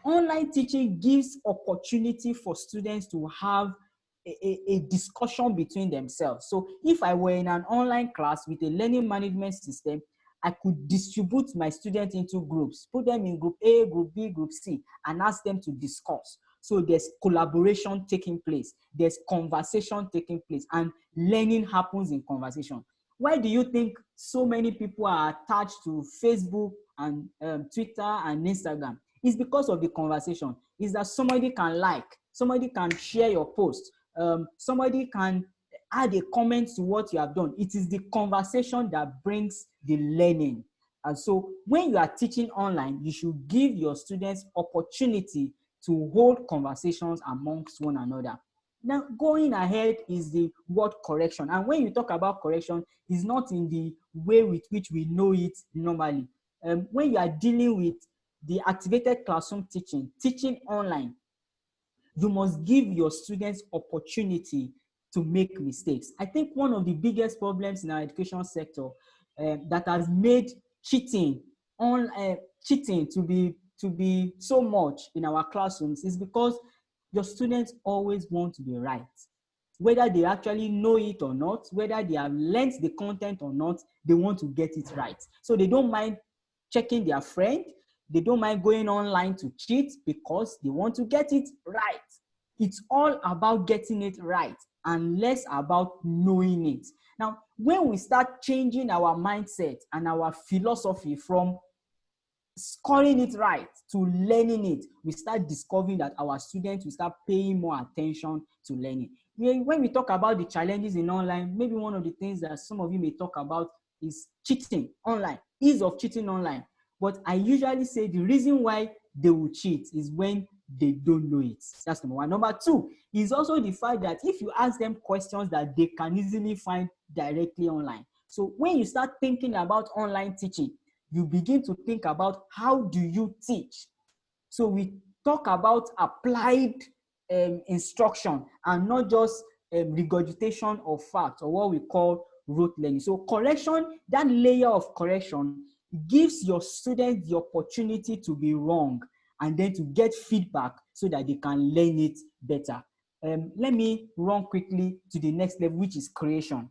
Online teaching gives opportunity for students to have a discussion between themselves. So if I were in an online class with a learning management system, I could distribute my students into groups, put them in group A, group B, group C, and ask them to discuss. So there's collaboration taking place, there's conversation taking place, and learning happens in conversation. Why do you think so many people are attached to Facebook and Twitter and Instagram? It's because of the conversation. It's that somebody can like, somebody can share your post, somebody can add a comment to what you have done. It is the conversation that brings the learning. And so when you are teaching online, you should give your students opportunity to hold conversations amongst one another. Now, going ahead is the word correction. And when you talk about correction, it's not in the way with which we know it normally. When you are dealing with the activated classroom teaching online, you must give your students opportunity to make mistakes. I think one of the biggest problems in our education sector that has made cheating to be so much in our classrooms is because your students always want to be right. Whether they actually know it or not, whether they have learned the content or not, they want to get it right. So they don't mind checking their friend. They don't mind going online to cheat because they want to get it right. It's all about getting it right and less about knowing it. Now, when we start changing our mindset and our philosophy from scoring it right to learning it, we start discovering that our students will start paying more attention to learning. When we talk about the challenges in online, maybe one of the things that some of you may talk about is cheating online, ease of cheating online. But I usually say the reason why they will cheat is when they don't know it. That's number one. Number two is also the fact that if you ask them questions that they can easily find directly online. So when you start thinking about online teaching, you begin to think about how do you teach. So we talk about applied instruction and not just regurgitation of facts, or what we call rote learning. So correction, that layer of correction gives your students the opportunity to be wrong and then to get feedback so that they can learn it better. Let me run quickly to the next level, which is creation.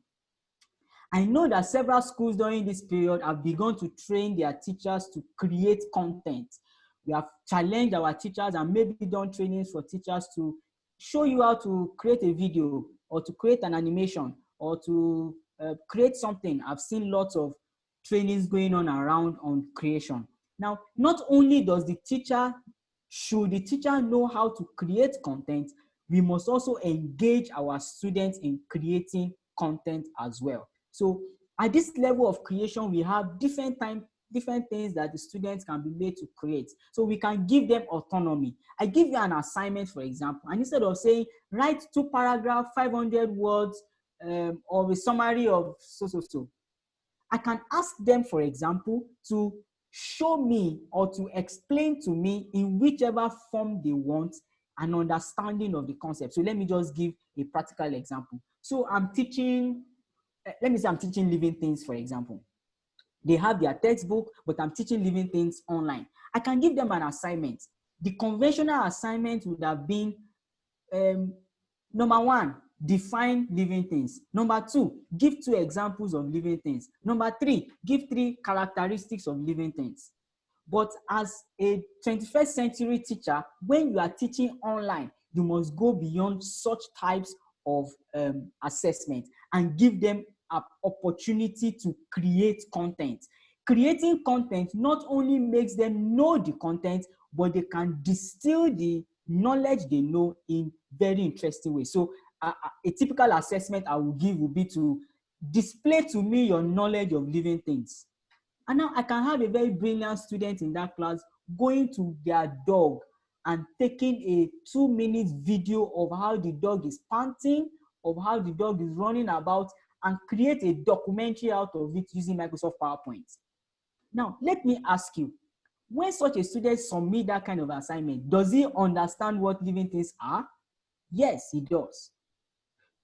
I know that several schools during this period have begun to train their teachers to create content. We have challenged our teachers and maybe done trainings for teachers to show you how to create a video or to create an animation or to create something. I've seen lots of trainings going on around on creation. Now, not only should the teacher know how to create content, we must also engage our students in creating content as well. So at this level of creation, we have different things that the students can be made to create. So we can give them autonomy. I give you an assignment, for example, and instead of saying, write 2 paragraphs, 500 words, or a summary of so, I can ask them, for example, to show me or to explain to me in whichever form they want an understanding of the concept. So let me just give a practical example. So I'm teaching, let me say I'm teaching living things, for example. They have their textbook, but I'm teaching living things online. I can give them an assignment. The conventional assignment would have been, number 1, define living things. Number 2, give 2 examples of living things. Number 3, give 3 characteristics of living things. But as a 21st century teacher, when you are teaching online, you must go beyond such types of assessment and give them an opportunity to create content. Creating content not only makes them know the content, but they can distill the knowledge they know in very interesting ways. So a typical assessment I will give will be to display to me your knowledge of living things. And now I can have a very brilliant student in that class going to their dog and taking a 2-minute video of how the dog is panting, of how the dog is running about, and create a documentary out of it using Microsoft PowerPoint. Now, let me ask you, when such a student submits that kind of assignment, does he understand what living things are? Yes, he does.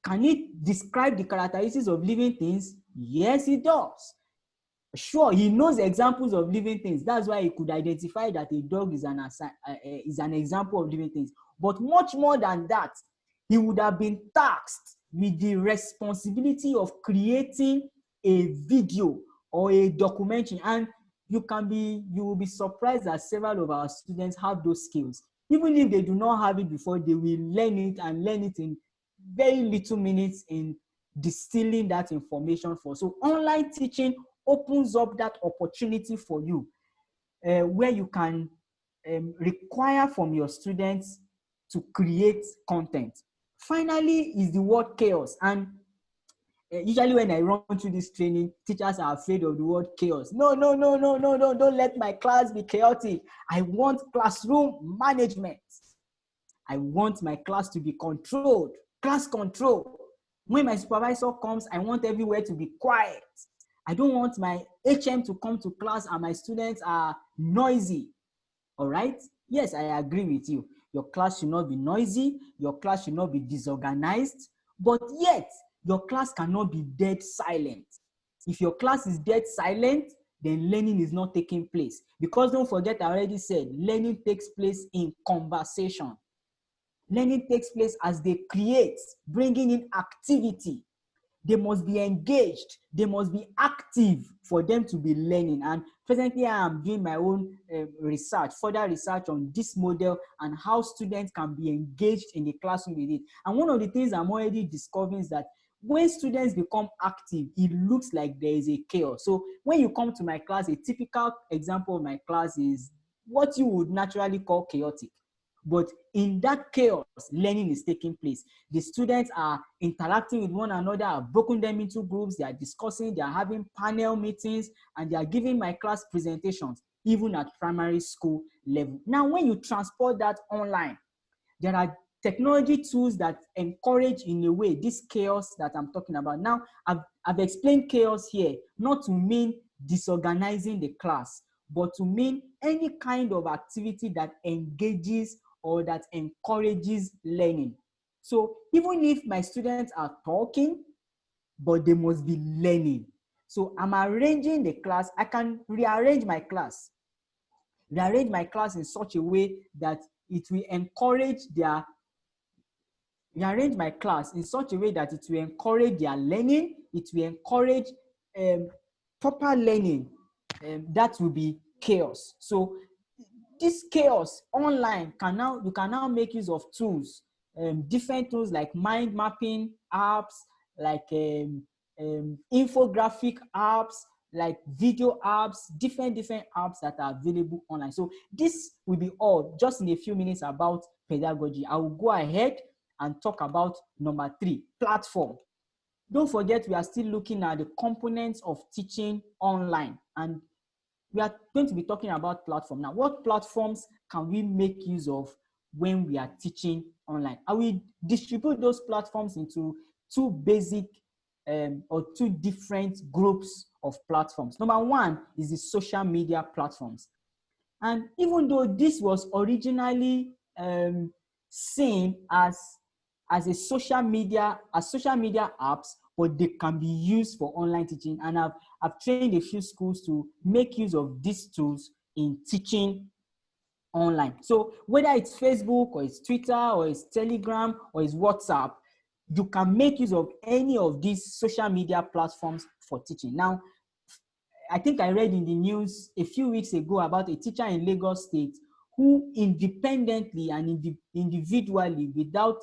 Can he describe the characteristics of living things? Yes, he does. Sure, he knows examples of living things. That's why he could identify that a dog is an example of living things. But much more than that, he would have been tasked with the responsibility of creating a video or a documentary. And you will be surprised that several of our students have those skills. Even if they do not have it before, they will learn it and learn it in very little minutes in distilling that information for. So online teaching opens up that opportunity for you where you can require from your students to create content. Finally is the word chaos. And usually when I run through this training, teachers are afraid of the word chaos. No, don't let my class be chaotic. I want classroom management. I want my class to be controlled, class control. When my supervisor comes, I want everywhere to be quiet. I don't want my HM to come to class and my students are noisy. All right? Yes, I agree with you. Your class should not be noisy. Your class should not be disorganized. But yet, your class cannot be dead silent. If your class is dead silent, then learning is not taking place. Because don't forget, I already said, learning takes place in conversation. Learning takes place as they create, bringing in activity. They must be engaged. They must be active for them to be learning. And presently, I am doing my own further research on this model and how students can be engaged in the classroom with it. And one of the things I'm already discovering is that when students become active, it looks like there is a chaos. So when you come to my class, a typical example of my class is what you would naturally call chaotic. But in that chaos, learning is taking place. The students are interacting with one another. I've broken them into groups. They are discussing. They are having panel meetings, and they are giving my class presentations. even at primary school level. Now, when you transport that online, there are technology tools that encourage, in a way, this chaos that I'm talking about. Now, I've explained chaos here, not to mean disorganizing the class, but to mean any kind of activity that engages or that encourages learning. So even if my students are talking, but they must be learning. So I'm arranging the class. I can rearrange my class in such a way that it will encourage their rearrange my class in such a way that it will encourage their learning, it will encourage proper learning. That will be chaos. So this chaos online you can now make use of tools, different tools like mind mapping apps, like infographic apps, like video apps, different apps that are available online. So this will be all just in a few minutes about pedagogy. I will go ahead and talk about number 3, platform. Don't forget, we are still looking at the components of teaching online, and we are going to be talking about platform. Now, what platforms can we make use of when we are teaching online? I will distribute those platforms into two basic or two different groups of platforms. Number 1 is the social media platforms. And even though this was originally seen as social media apps, but they can be used for online teaching. And I've trained a few schools to make use of these tools in teaching online. So whether it's Facebook or it's Twitter or it's Telegram or it's WhatsApp, you can make use of any of these social media platforms for teaching. Now, I think I read in the news a few weeks ago about a teacher in Lagos State who independently and individually, without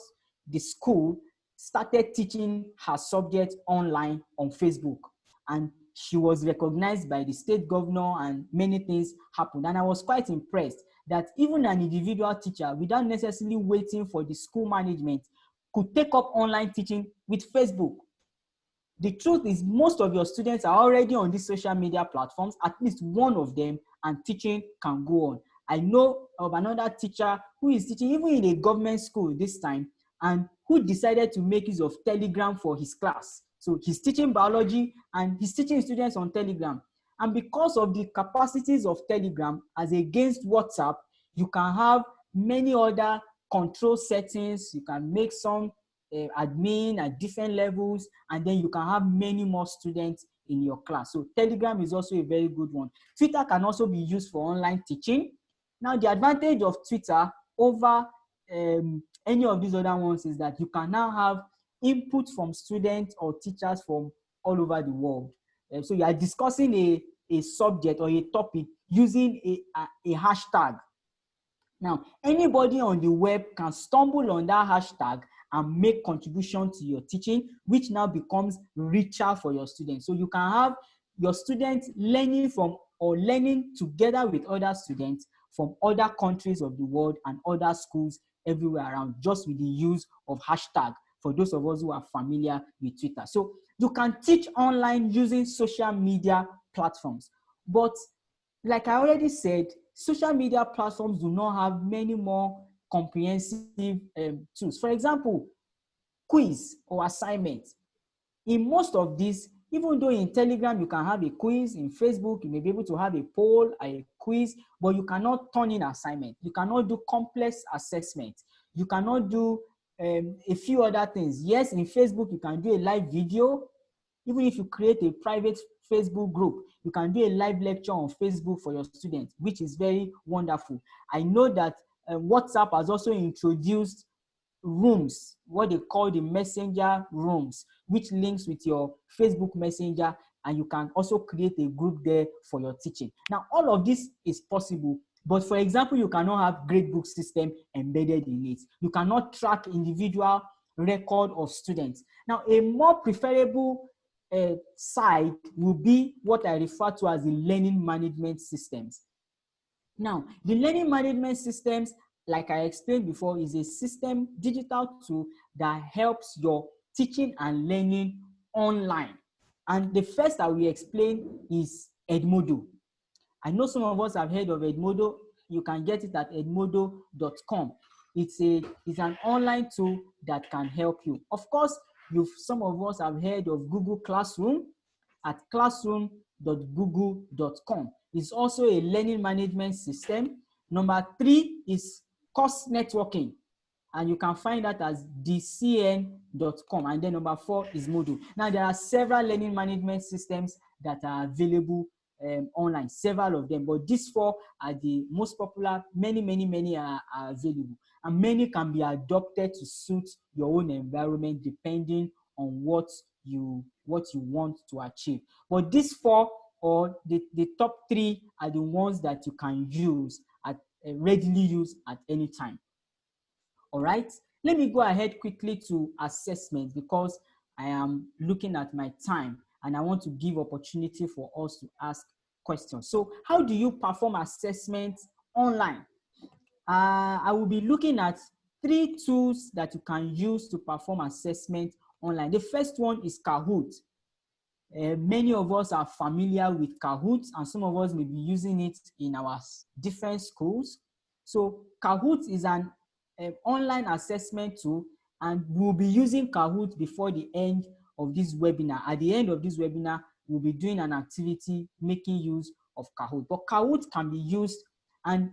the school, started teaching her subject online on Facebook. And she was recognized by the state governor, and many things happened. And I was quite impressed that even an individual teacher, without necessarily waiting for the school management, could take up online teaching with Facebook. The truth is, most of your students are already on these social media platforms, at least one of them, and teaching can go on. I know of another teacher who is teaching even in a government school this time, and who decided to make use of Telegram for his class. So he's teaching biology and he's teaching students on Telegram. And because of the capacities of Telegram as against WhatsApp, you can have many other control settings. You can make some admin at different levels, and then you can have many more students in your class. So Telegram is also a very good one. Twitter can also be used for online teaching. Now, the advantage of Twitter over any of these other ones is that you can now have input from students or teachers from all over the world. So you are discussing a subject or a topic using a hashtag. Now, anybody on the web can stumble on that hashtag and make contribution to your teaching, which now becomes richer for your students. So you can have your students learning from or learning together with other students from other countries of the world and other schools everywhere around, just with the use of hashtag, for those of us who are familiar with Twitter. So you can teach online using social media platforms. But like I already said, social media platforms do not have many more comprehensive tools. For example, quiz or assignment. In most of these, even though in Telegram you can have a quiz, in Facebook you may be able to have a poll, a quiz, but you cannot turn in assignment. You cannot do complex assessment. You cannot do a few other things. Yes, in Facebook you can do a live video. Even if you create a private Facebook group, you can do a live lecture on Facebook for your students, which is very wonderful. I know that WhatsApp has also introduced rooms, what they call the messenger rooms, which links with your Facebook Messenger, and you can also create a group there for your teaching. Now, all of this is possible, but for example, you cannot have gradebook system embedded in it. You cannot track individual record of students. Now, a more preferable side will be what I refer to as the learning management systems. Now, the learning management systems, like I explained before, is a system, digital tool that helps your teaching and learning online. And the first that we explain is Edmodo. I know some of us have heard of Edmodo. You can get it at edmodo.com. It's an online tool that can help you. Of course, some of us have heard of Google Classroom at classroom.google.com. It's also a learning management system. Number 3 is course networking, and you can find that as dcn.com. And then number 4 is Moodle. Now, there are several learning management systems that are available online, several of them, but these 4 are the most popular. Many are available, and many can be adopted to suit your own environment depending on what you want to achieve. But these 4, or the top 3, are the ones that you can use readily use at any time. All right, let me go ahead quickly to assessment, because I am looking at my time and I want to give opportunity for us to ask questions. So how do you perform assessment online? I will be looking at 3 tools that you can use to perform assessment online. The first one is Kahoot. Many of us are familiar with Kahoot, and some of us may be using it in our different schools. So Kahoot is an online assessment tool, and we'll be using Kahoot before the end of this webinar. At the end of this webinar, we'll be doing an activity making use of Kahoot. But Kahoot can be used, and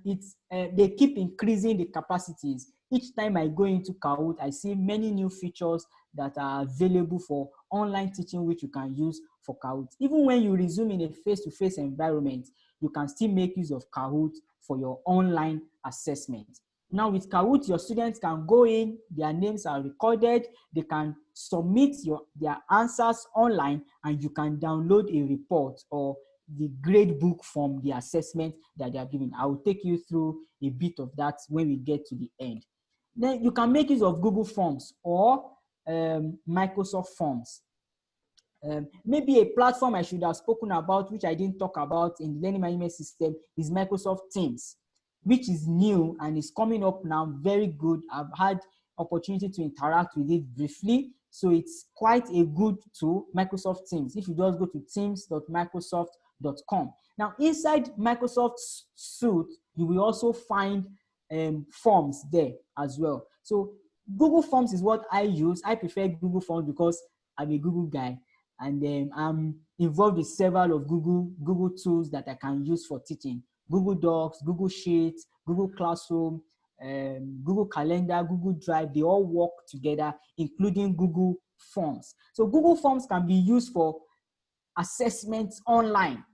they keep increasing the capacities. Each time I go into Kahoot, I see many new features that are available for online teaching, which you can use for Kahoot. Even when you resume in a face-to-face environment, you can still make use of Kahoot for your online assessment. Now with Kahoot, your students can go in, their names are recorded, they can submit their answers online, and you can download a report or the grade book from the assessment that they are giving. I will take you through a bit of that when we get to the end. Then you can make use of Google Forms or Microsoft Forms. Maybe a platform I should have spoken about, which I didn't talk about in the learning management system, is Microsoft Teams, which is new and is coming up now. Very good. I've had opportunity to interact with it briefly. So it's quite a good tool, Microsoft Teams. If you just go to teams.microsoft.com. Now, inside Microsoft Suite, you will also find forms there as well. So Google Forms is what I use. I prefer Google Forms because I'm a Google guy, and I'm involved with several of Google tools that I can use for teaching. Google Docs, Google Sheets, Google Classroom, Google Calendar, Google Drive, they all work together, including Google Forms. So Google Forms can be used for assessments online.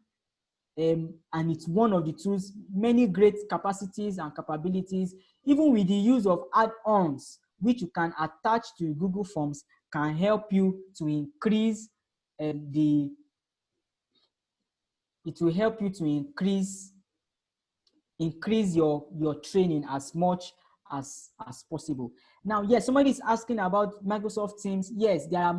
And it's one of the tools, many great capacities and capabilities, even with the use of add-ons, which you can attach to Google Forms, can help you to increase it will help you to increase your training as much as possible. Now, yes, somebody is asking about Microsoft Teams. Yes, there are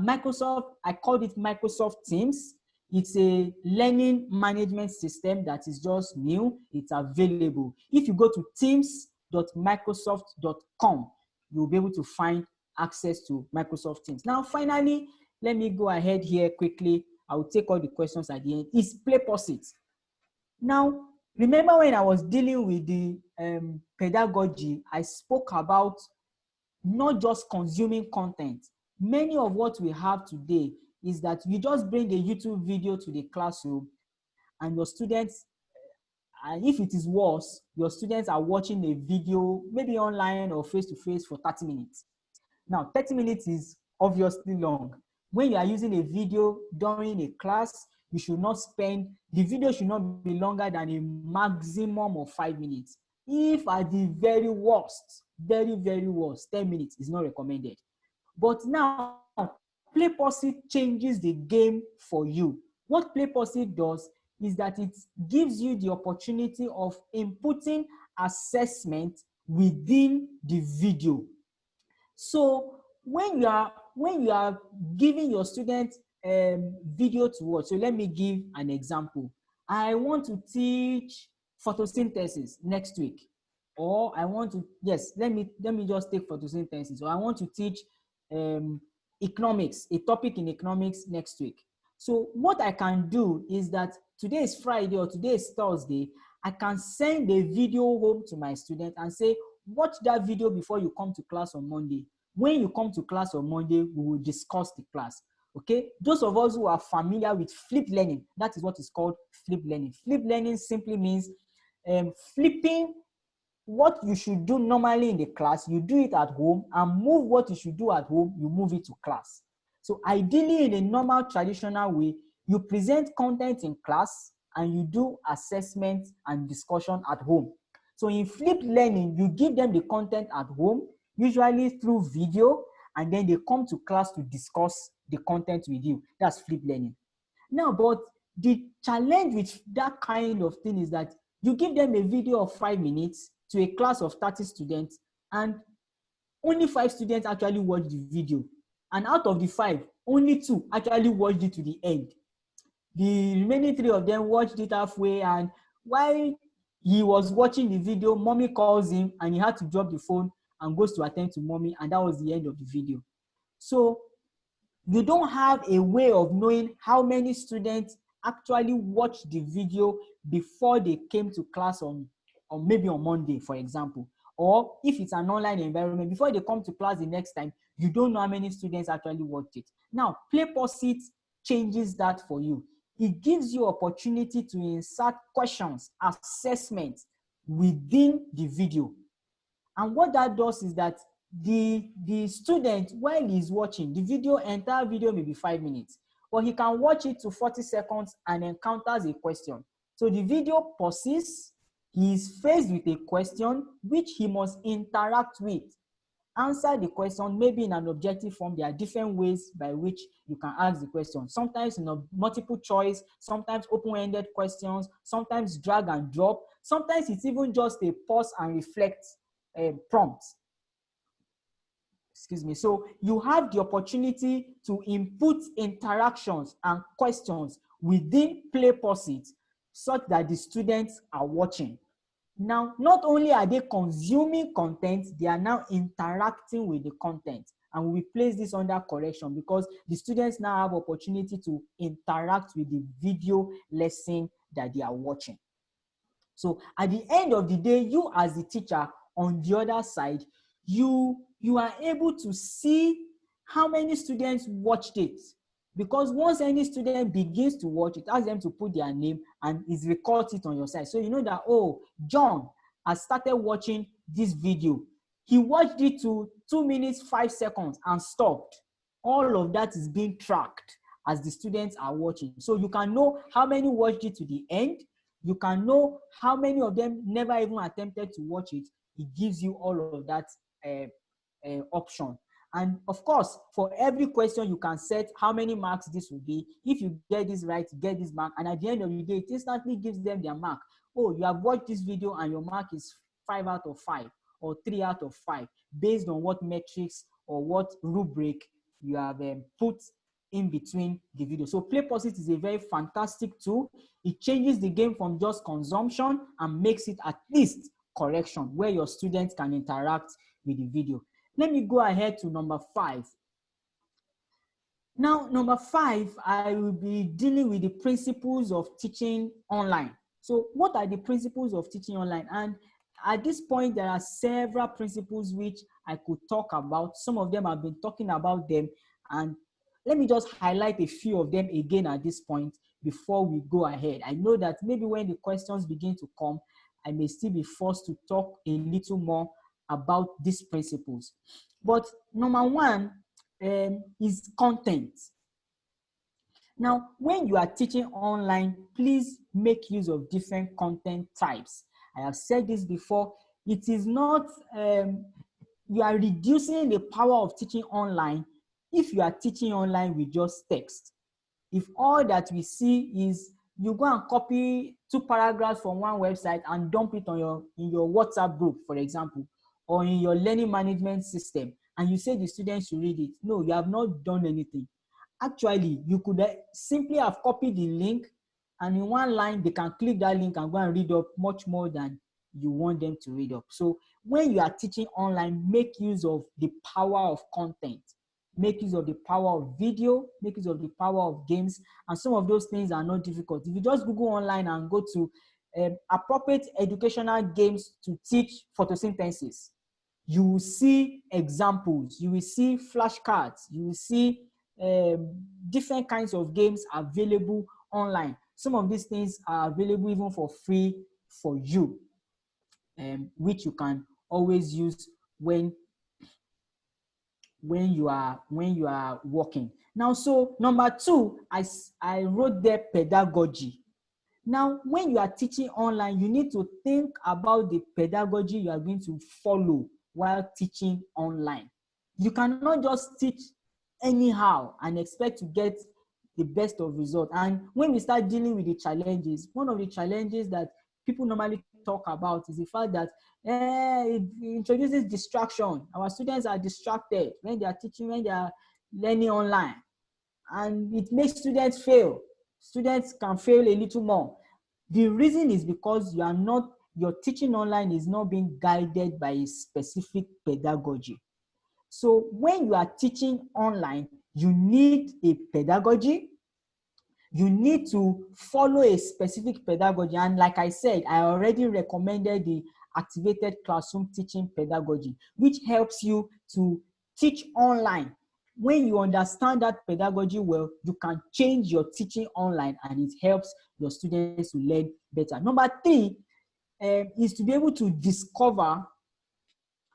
I called it Microsoft Teams. It's a learning management system that is just new. It's available. If you go to teams.microsoft.com, you'll be able to find access to Microsoft Teams. Now, finally, let me go ahead here quickly. I will take all the questions at the end. Is PlayPosit. Now, remember when I was dealing with the pedagogy, I spoke about not just consuming content. Many of what we have today is that you just bring a YouTube video to the classroom, and your students, and if it is worse, your students are watching a video, maybe online or face-to-face, for 30 minutes. Now, 30 minutes is obviously long. When you are using a video during a class, the video should not be longer than a maximum of 5 minutes. If at the very worst, very worst, 10 minutes is not recommended. But now, PlayPosit changes the game for you. What PlayPosit does is that it gives you the opportunity of inputting assessment within the video. So when you are giving your students video to watch, so let me give an example. I want to teach photosynthesis next week, or I want to, yes, let me just take photosynthesis, or I want to teach economics, a topic in economics next week. So what I can do is that today is Friday or today is Thursday, I can send a video home to my student and say, watch that video before you come to class on Monday. When you come to class on Monday, we will discuss the class. Okay, those of us who are familiar with flipped learning, that is what is called flipped learning. Flipped learning simply means flipping what you should do normally in the class, you do it at home, and move what you should do at home, you move it to class. So ideally, in a normal traditional way, you present content in class and you do assessment and discussion at home. So in flipped learning, you give them the content at home, usually through video, and then they come to class to discuss the content with you. That's flipped learning. Now, but the challenge with that kind of thing is that you give them a video of 5 minutes to a class of 30 students, and only 5 students actually watch the video. And out of the 5, only 2 actually watched it to the end. The remaining 3 of them watched it halfway, and while he was watching the video, mommy calls him and he had to drop the phone and goes to attend to mommy, and that was the end of the video. So you don't have a way of knowing how many students actually watched the video before they came to class on maybe on Monday, for example. Or if it's an online environment, before they come to class the next time, you don't know how many students actually watched it. Now, PlayPosit changes that for you. It gives you opportunity to insert questions, assessments within the video. And what that does is that the student, while he's watching the video, entire video may be 5 minutes, but he can watch it to 40 seconds and encounters a question. So the video pauses, he is faced with a question which he must interact with, answer the question, maybe in an objective form. There are different ways by which you can ask the question. Sometimes in a multiple choice, sometimes open-ended questions, sometimes drag and drop, sometimes it's even just a pause and reflect prompt. Excuse me. So you have the opportunity to input interactions and questions within PlayPosit such that the students are watching. Now, not only are they consuming content, they are now interacting with the content. And we place this under correction because the students now have opportunity to interact with the video lesson that they are watching. So at the end of the day, you as the teacher on the other side, you are able to see how many students watched it. Because once any student begins to watch it, ask them to put their name and it records it on your side. So you know that, oh, John has started watching this video. He watched it to 2 minutes, 5 seconds and stopped. All of that is being tracked as the students are watching. So you can know how many watched it to the end. You can know how many of them never even attempted to watch it. It gives you all of that option. And of course, for every question, you can set how many marks this will be. If you get this right, you get this mark. And at the end of the day, it instantly gives them their mark. Oh, you have watched this video and your mark is 5 out of 5 or 3 out of 5 based on what metrics or what rubric you have put in between the video. So PlayPosit is a very fantastic tool. It changes the game from just consumption and makes it at least correction where your students can interact with the video. Let me go ahead to number 5. Now, number 5, I will be dealing with the principles of teaching online. So what are the principles of teaching online? And at this point, there are several principles which I could talk about. Some of them I've been talking about them, and let me just highlight a few of them again at this point before we go ahead. I know that maybe when the questions begin to come, I may still be forced to talk a little more about these principles. But number 1 is content. Now, when you are teaching online, please make use of different content types. I have said this before. It is not, you are reducing the power of teaching online if you are teaching online with just text. If all that we see is you go and copy 2 paragraphs from one website and dump it on in your WhatsApp group, for example, or in your learning management system, and you say the students should read it. No, you have not done anything. Actually, you could simply have copied the link, and in one line, they can click that link and go and read up much more than you want them to read up. So when you are teaching online, make use of the power of content. make use of the power of video, make use of the power of games, and some of those things are not difficult. If you just Google online and go to appropriate educational games to teach photosynthesis, you will see examples, you will see flashcards, you will see different kinds of games available online. Some of these things are available even for free for you, which you can always use when you are working. Now, so number 2, I wrote there pedagogy. Now, when you are teaching online, you need to think about the pedagogy you are going to follow while teaching online. You cannot just teach anyhow and expect to get the best of results. And when we start dealing with the challenges, one of the challenges that people normally talk about is the fact that it introduces distraction. Our students are distracted when they are teaching, when they are learning online, and it makes students fail. Students can fail a little more. The reason is because your teaching online is not being guided by a specific pedagogy. So when you are teaching online, you need a pedagogy. You need to follow a specific pedagogy. And like I said, I already recommended the activated classroom teaching pedagogy, which helps you to teach online. When you understand that pedagogy well, you can change your teaching online and it helps your students to learn better. Number 3 is to be able to discover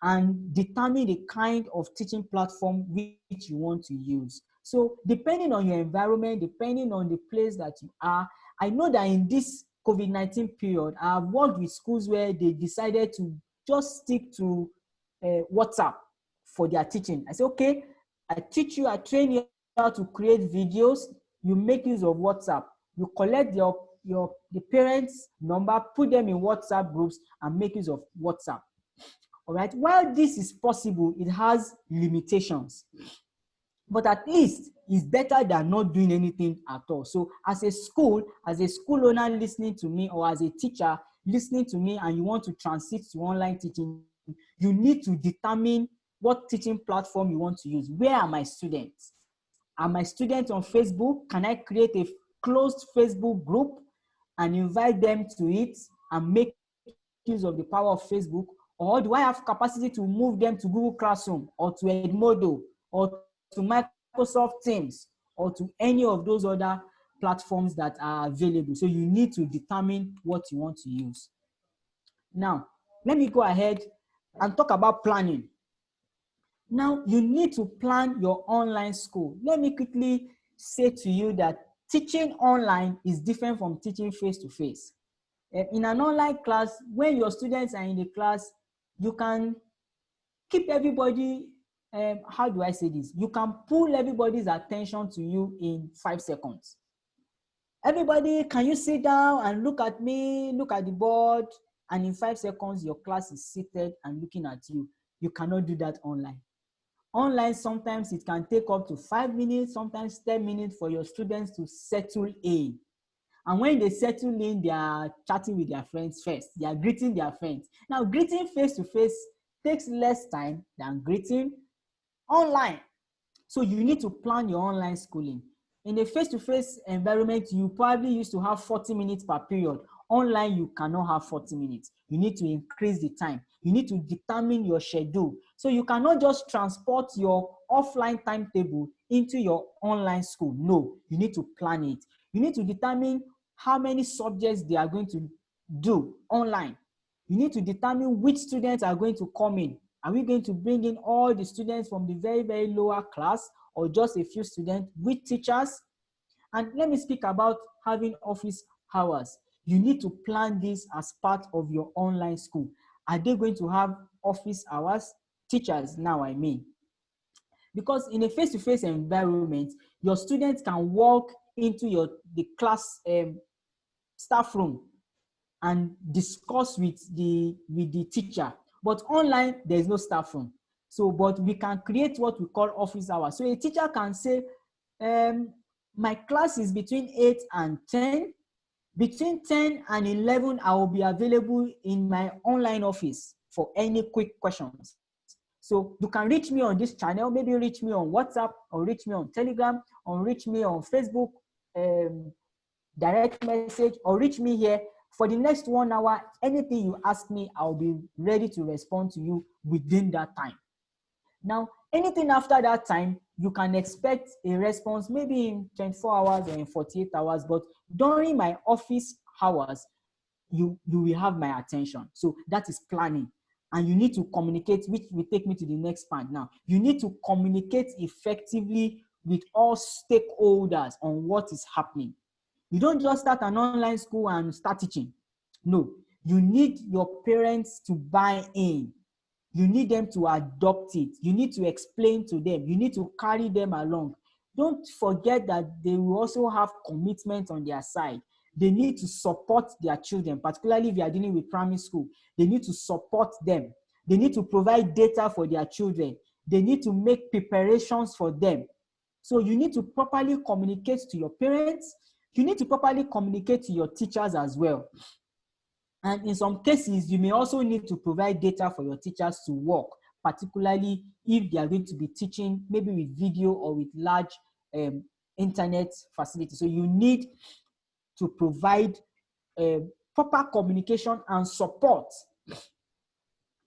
and determine the kind of teaching platform which you want to use. So depending on your environment, depending on the place that you are, I know that in this COVID-19 period, I've worked with schools where they decided to just stick to WhatsApp for their teaching. I say, okay, I teach you, I train you how to create videos. You make use of WhatsApp. You collect the parents' number, put them in WhatsApp groups, and make use of WhatsApp. All right. While this is possible, it has limitations. But at least it's better than not doing anything at all. So as a school owner listening to me, or as a teacher listening to me, and you want to transit to online teaching, you need to determine what teaching platform you want to use. Where are my students? Are my students on Facebook? Can I create a closed Facebook group and invite them to it and make use of the power of Facebook? Or do I have capacity to move them to Google Classroom or to Edmodo or to Microsoft Teams or to any of those other platforms that are available? So you need to determine what you want to use. Now, let me go ahead and talk about planning. Now, you need to plan your online school. Let me quickly say to you that teaching online is different from teaching face-to-face. In an online class, when your students are in the class, you can keep everybody, how do I say this? You can pull everybody's attention to you in 5 seconds. Everybody, can you sit down and look at me, look at the board? And in 5 seconds, your class is seated and looking at you. You cannot do that online. Online, sometimes it can take up to 5 minutes, sometimes 10 minutes for your students to settle in. And when they settle in, they are chatting with their friends first. They are greeting their friends. Now, greeting face-to-face takes less time than greeting online. So you need to plan your online schooling. In a face-to-face environment, you probably used to have 40 minutes per period. Online, you cannot have 40 minutes. You need to increase the time. You need to determine your schedule. So you cannot just transport your offline timetable into your online school. No, you need to plan it. You need to determine how many subjects they are going to do online. You need to determine which students are going to come in. Are we going to bring in all the students from the very, very lower class, or just a few students with teachers? And let me speak about having office hours. You need to plan this as part of your online school. Are they going to have office hours? Teachers now, I mean. Because in a face-to-face environment, your students can walk into the class staff room and discuss with the teacher. But online, there is no staff room. So, but we can create what we call office hours. So a teacher can say, my class is between 8 and 10. Between 10 and 11, I will be available in my online office for any quick questions. So you can reach me on this channel, maybe reach me on WhatsApp, or reach me on Telegram, or reach me on Facebook, direct message, or reach me here. For the next 1 hour, anything you ask me, I'll be ready to respond to you within that time. Now, anything after that time, you can expect a response maybe in 24 hours or in 48 hours, but during my office hours, you will have my attention. So that is planning. And you need to communicate, which will take me to the next point now. You need to communicate effectively with all stakeholders on what is happening. You don't just start an online school and start teaching. No, you need your parents to buy in. You need them to adopt it. You need to explain to them. You need to carry them along. Don't forget that they will also have commitment on their side. They need to support their children, particularly if you are dealing with primary school. They need to support them. They need to provide data for their children. They need to make preparations for them. So you need to properly communicate to your parents. You need to properly communicate to your teachers as well. And in some cases, you may also need to provide data for your teachers to work, particularly if they are going to be teaching maybe with video or with large internet facilities. So you need to provide proper communication and support.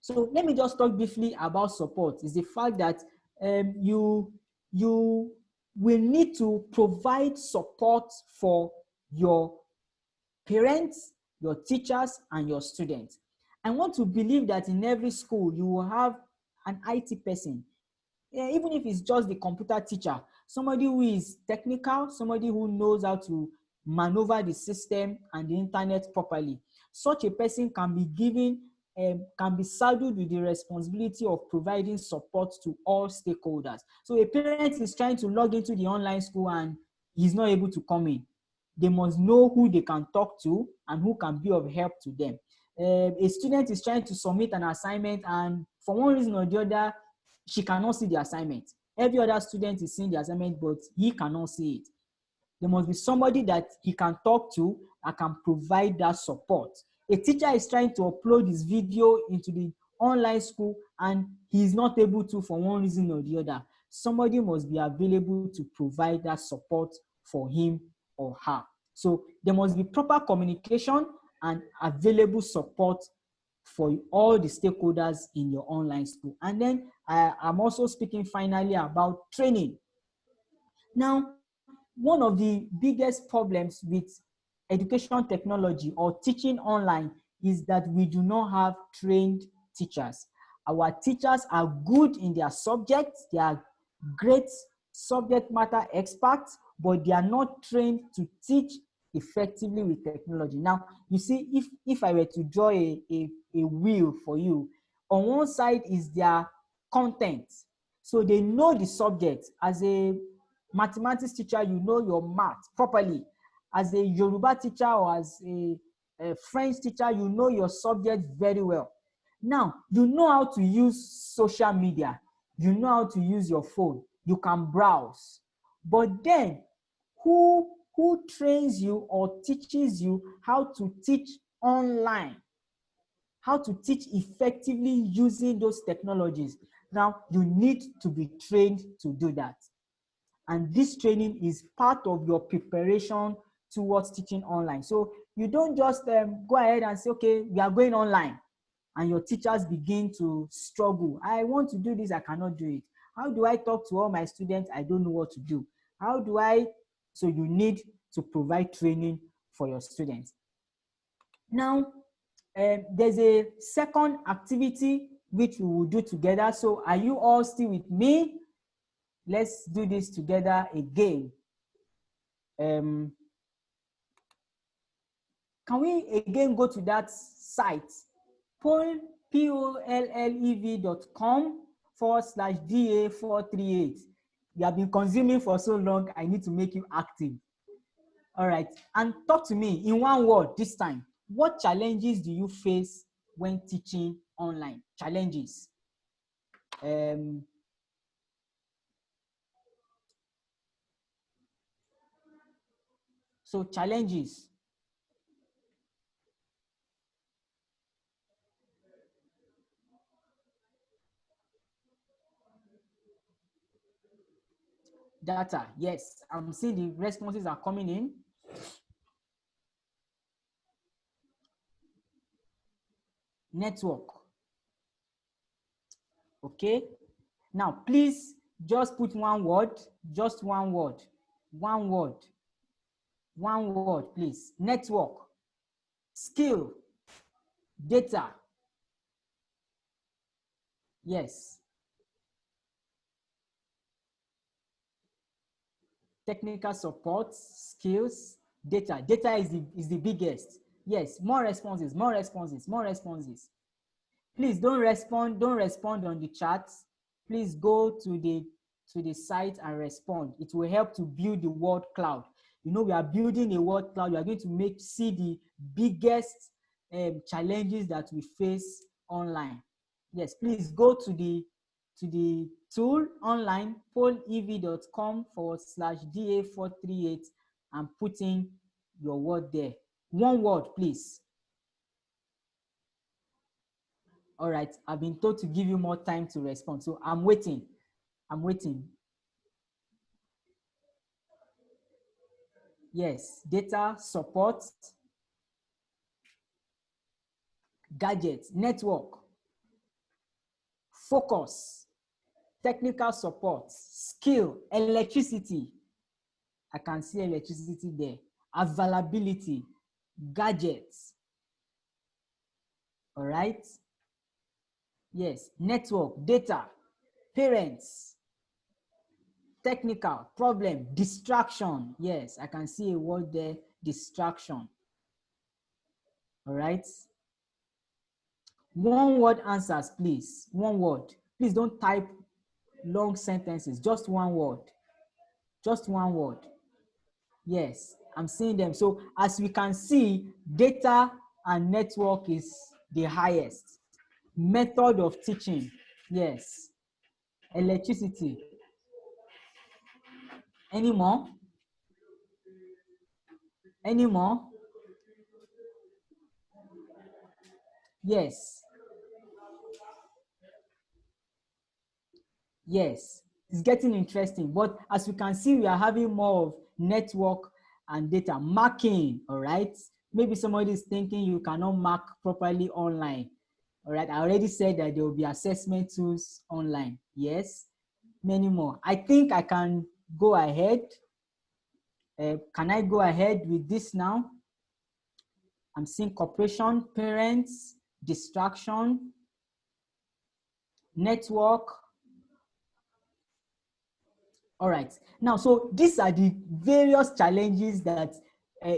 So let me just talk briefly about support. Is the fact that you will need to provide support for your parents, your teachers, and your students. I want to believe that in every school, you will have an IT person, even if it's just the computer teacher, somebody who is technical, somebody who knows how to maneuver the system and the internet properly. Such a person can be given, can be saddled with the responsibility of providing support to all stakeholders. So a parent is trying to log into the online school and he's not able to come in. They must know who they can talk to and who can be of help to them. A student is trying to submit an assignment and for one reason or the other, she cannot see the assignment. Every other student is seeing the assignment, but he cannot see it. There must be somebody that he can talk to and can provide that support. A teacher is trying to upload his video into the online school and he is not able to for one reason or the other. Somebody must be available to provide that support for him or her. So there must be proper communication and available support for all the stakeholders in your online school. And then I'm also speaking finally about training. Now, one of the biggest problems with education technology or teaching online is that we do not have trained teachers. Our teachers are good in their subjects, they are great subject matter experts, but they are not trained to teach effectively with technology. Now, you see, if I were to draw a wheel for you, on one side is their content. So they know the subject. As a mathematics teacher, you know your math properly. As a Yoruba teacher or as a French teacher, you know your subject very well. Now, you know how to use social media. You know how to use your phone. You can browse. But then, who trains you or teaches you how to teach online? How to teach effectively using those technologies? Now, you need to be trained to do that. And this training is part of your preparation towards teaching online. So you don't just go ahead and say, okay, we are going online, and your teachers begin to struggle. I want to do this, I cannot do it. How do I talk to all my students? I don't know what to do. How do I? So you need to provide training for your students. Now, there's a second activity which we will do together. So are you all still with me? Let's do this together again. Can we again go to that site, pollev.com/DA438. You have been consuming for so long, I need to make you active. All right, and talk to me in one word this time. What challenges do you face when teaching online? Challenges. So challenges. Data, yes. I'm seeing the responses are coming in. Network. Okay. Now, please just put one word, just one word, one word, one word, please. Network, skill, data. Yes. Technical support, skills, data. Data is the biggest. Yes, more responses, more responses, more responses. Please don't respond on the chat. Please go to the site and respond. It will help to build the word cloud. You know, we are building a word cloud. We are going to see the biggest challenges that we face online. Yes, please go to the tool online, polev.com/DA438 and put in your word there. One word, please. All right, I've been told to give you more time to respond. So I'm waiting. I'm waiting. Yes, data, support, gadgets, network, focus, technical support, skill, electricity. I can see electricity there. Availability, gadgets. All right. Yes, network, data, parents, technical, problem, distraction. Yes, I can see a word there, distraction. All right. One word answers, please. One word. Please don't type long sentences. Just one word. Just one word. Yes, I'm seeing them. So as we can see, data and network is the highest. Method of teaching. Yes. Electricity. Any more? Any more? Yes. Yes, it's getting interesting. But as you can see, we are having more of network and data marking. All right. Maybe somebody is thinking you cannot mark properly online. All right. I already said that there will be assessment tools online. Yes. Many more. I think I can go ahead. Can I go ahead with this now? I'm seeing cooperation, parents, distraction, network. All right. Now, so these are the various challenges that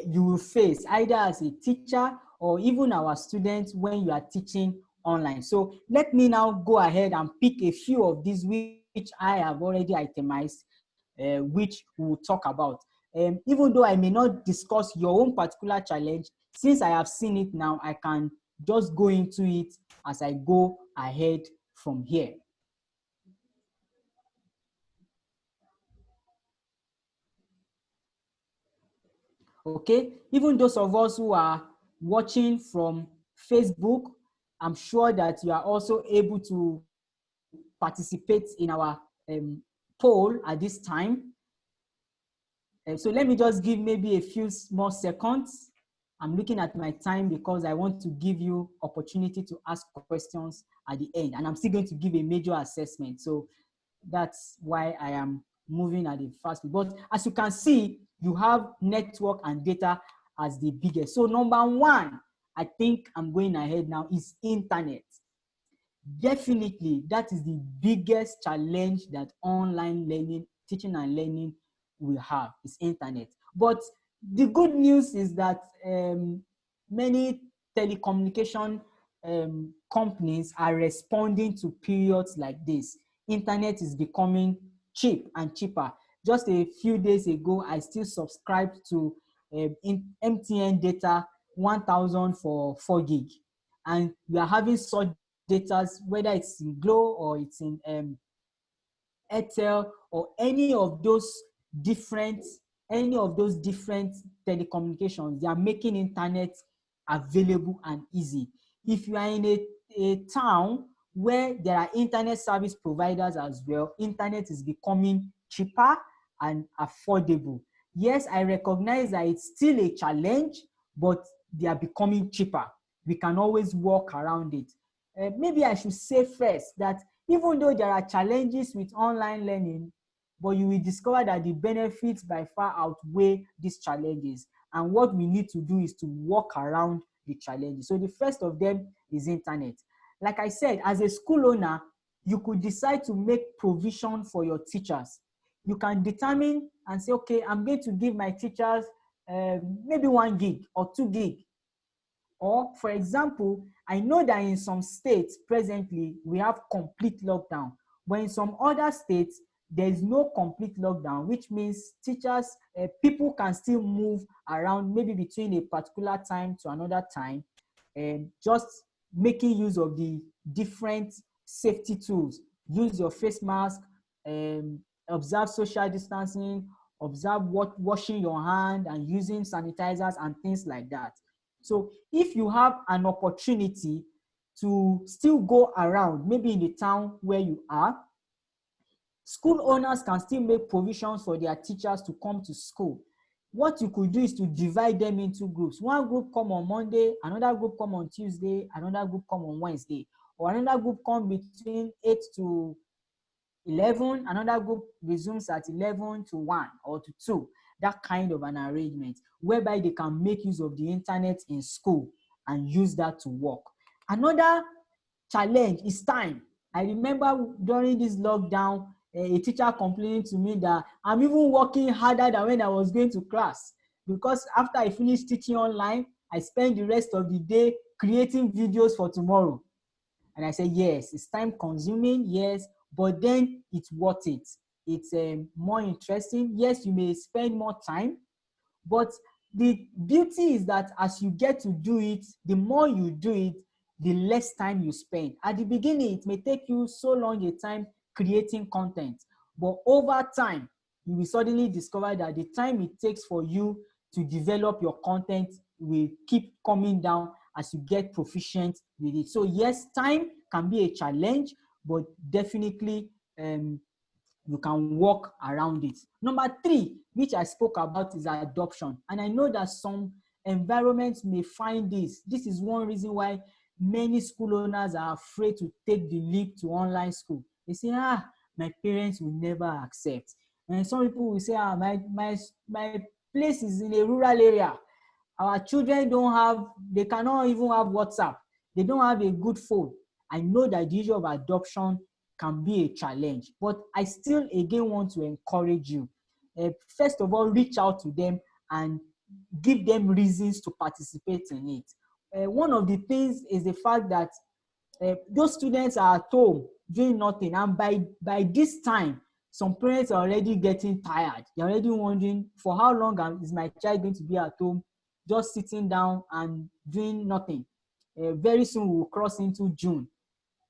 you will face either as a teacher or even our students when you are teaching online. So let me now go ahead and pick a few of these which I have already itemized, which we'll talk about. Even though I may not discuss your own particular challenge, since I have seen it now, I can just go into it as I go ahead from here. Okay, even those of us who are watching from Facebook, I'm sure that you are also able to participate in our poll at this time. So let me just give maybe a few more seconds. I'm looking at my time because I want to give you opportunity to ask questions at the end, and I'm still going to give a major assessment. So that's why I am moving at a fast speed. But as you can see, you have network and data as the biggest. So number one, I think I'm going ahead now, is internet. Definitely, that is the biggest challenge that online learning, teaching and learning will have, is internet. But the good news is that many telecommunication companies are responding to periods like this. Internet is becoming cheap and cheaper. Just a few days ago, I still subscribed to MTN data, 1,000 for 4 gig. And we are having such data, whether it's in Glo or it's in Airtel or any of those different telecommunications. They are making internet available and easy. If you are in a town where there are internet service providers as well, internet is becoming cheaper and affordable. Yes, I recognize that it's still a challenge, but they are becoming cheaper. We can always work around it. Maybe I should say first that even though there are challenges with online learning, but you will discover that the benefits by far outweigh these challenges. And what we need to do is to work around the challenges. So the first of them is internet. Like I said, as a school owner, you could decide to make provision for your teachers. You can determine and say, okay, I'm going to give my teachers maybe 1 gig or 2 gig. Or, for example, I know that in some states presently we have complete lockdown, but in some other states there is no complete lockdown, which means teachers, people can still move around maybe between a particular time to another time, and just making use of the different safety tools. Use your face mask, observe social distancing, observe washing your hand and using sanitizers and things like that. So if you have an opportunity to still go around, maybe in the town where you are, school owners can still make provisions for their teachers to come to school. What you could do is to divide them into groups. One group come on Monday, another group come on Tuesday, another group come on Wednesday, or another group come between 8 to 11, another group resumes at 11 to 1 or to 2. That kind of an arrangement whereby they can make use of the internet in school and use that to work. Another challenge is time. I remember during this lockdown, a teacher complaining to me that I'm even working harder than when I was going to class, because after I finish teaching online, I spend the rest of the day creating videos for tomorrow. And I said, yes, it's time consuming, yes, but then it's worth it. It's more interesting. Yes, you may spend more time, but the beauty is that as you get to do it, the more you do it, the less time you spend. At the beginning, it may take you so long a time creating content, but over time, you will suddenly discover that the time it takes for you to develop your content will keep coming down as you get proficient with it. So yes, time can be a challenge, but definitely you can work around it. Number 3, which I spoke about, is adoption. And I know that some environments may find this. This is one reason why many school owners are afraid to take the leap to online school. They say, my parents will never accept. And some people will say, my place is in a rural area. Our children they cannot even have WhatsApp. They don't have a good phone. I know that the issue of adoption can be a challenge, but I still again want to encourage you. First of all, reach out to them and give them reasons to participate in it. One of the things is the fact that those students are at home doing nothing, and by this time, some parents are already getting tired. They're already wondering, for how long is my child going to be at home just sitting down and doing nothing? Very soon we'll cross into June.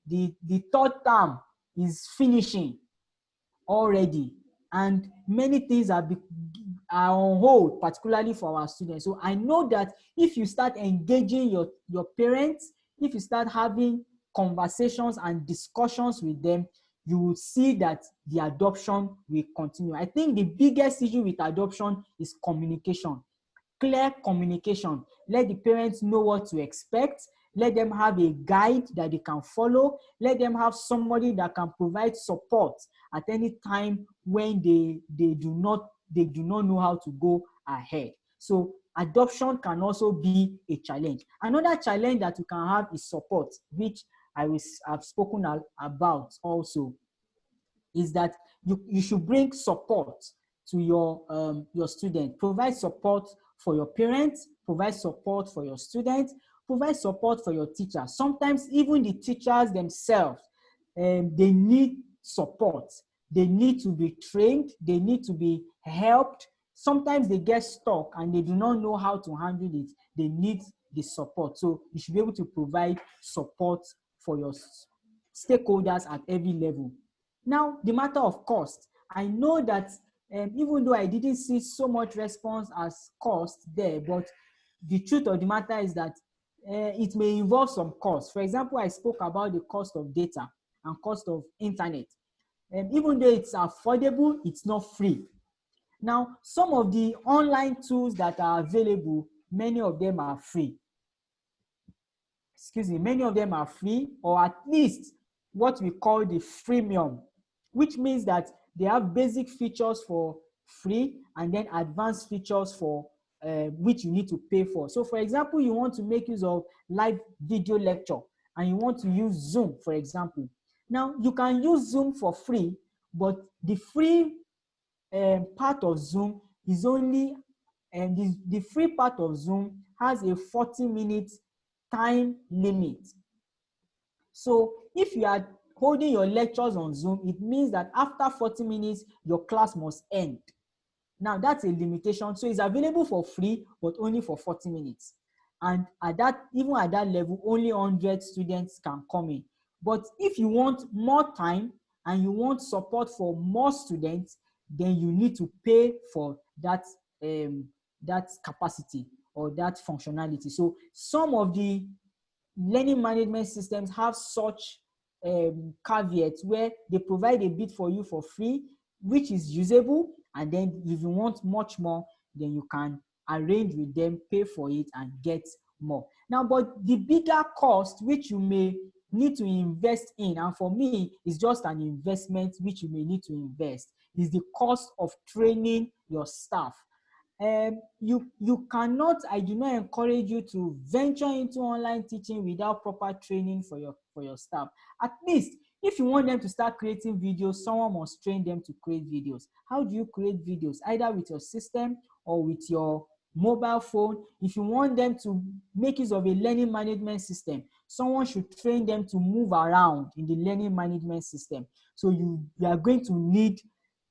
The third term is finishing already, and many things are on hold, particularly for our students. So I know that if you start engaging your parents, if you start having conversations and discussions with them, you will see that the adoption will continue. I think the biggest issue with adoption is communication. Clear communication. Let the parents know what to expect. Let them have a guide that they can follow. Let them have somebody that can provide support at any time when they do not know how to go ahead. So adoption can also be a challenge. Another challenge that you can have is support, which I've spoken about also, is that you should bring support to your student. Provide support for your parents, provide support for your students, provide support for your teachers. Sometimes even the teachers themselves, they need support. They need to be trained. They need to be helped. Sometimes they get stuck and they do not know how to handle it. They need the support. So you should be able to provide support for your stakeholders at every level. Now, the matter of cost. I know that even though I didn't see so much response as cost there, but the truth of the matter is that it may involve some cost. For example, I spoke about the cost of data and cost of internet. Even though it's affordable, it's not free. Now, some of the online tools that are available, many of them are free. Excuse me, many of them are free, or at least what we call the freemium, which means that they have basic features for free and then advanced features for which you need to pay for. So for example, you want to make use of live video lecture and you want to use Zoom, for example. Now, you can use Zoom for free, but the free part of Zoom is only, and the free part of Zoom has a 40-minute time limit. So if you are holding your lectures on Zoom, it means that after 40 minutes, your class must end. Now that's a limitation. So it's available for free, but only for 40 minutes. And at that, even at that level, only 100 students can come in. But if you want more time and you want support for more students, then you need to pay for that, that capacity or that functionality. So some of the learning management systems have such caveats where they provide a bit for you for free, which is usable, and then if you want much more, then you can arrange with them, pay for it, and get more. Now, but the bigger cost which you may need to invest in, and for me, it's just an investment which you may need to invest, is the cost of training your staff. You cannot, I do not encourage you to venture into online teaching without proper training for your staff. At least if you want them to start creating videos, someone must train them to create videos. How do you create videos? Either with your system or with your mobile phone. If you want them to make use of a learning management system, someone should train them to move around in the learning management system. So you are going to need,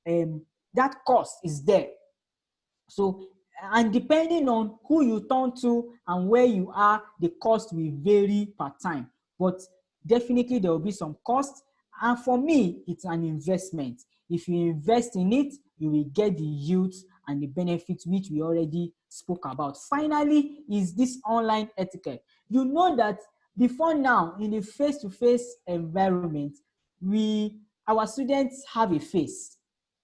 that cost is there. So, and depending on who you turn to and where you are, the cost will vary per time. But definitely there will be some cost. And for me, it's an investment. If you invest in it, you will get the yields and the benefits which we already spoke about. Finally, is this online etiquette. You know that before now, in the face-to-face environment, our students have a face.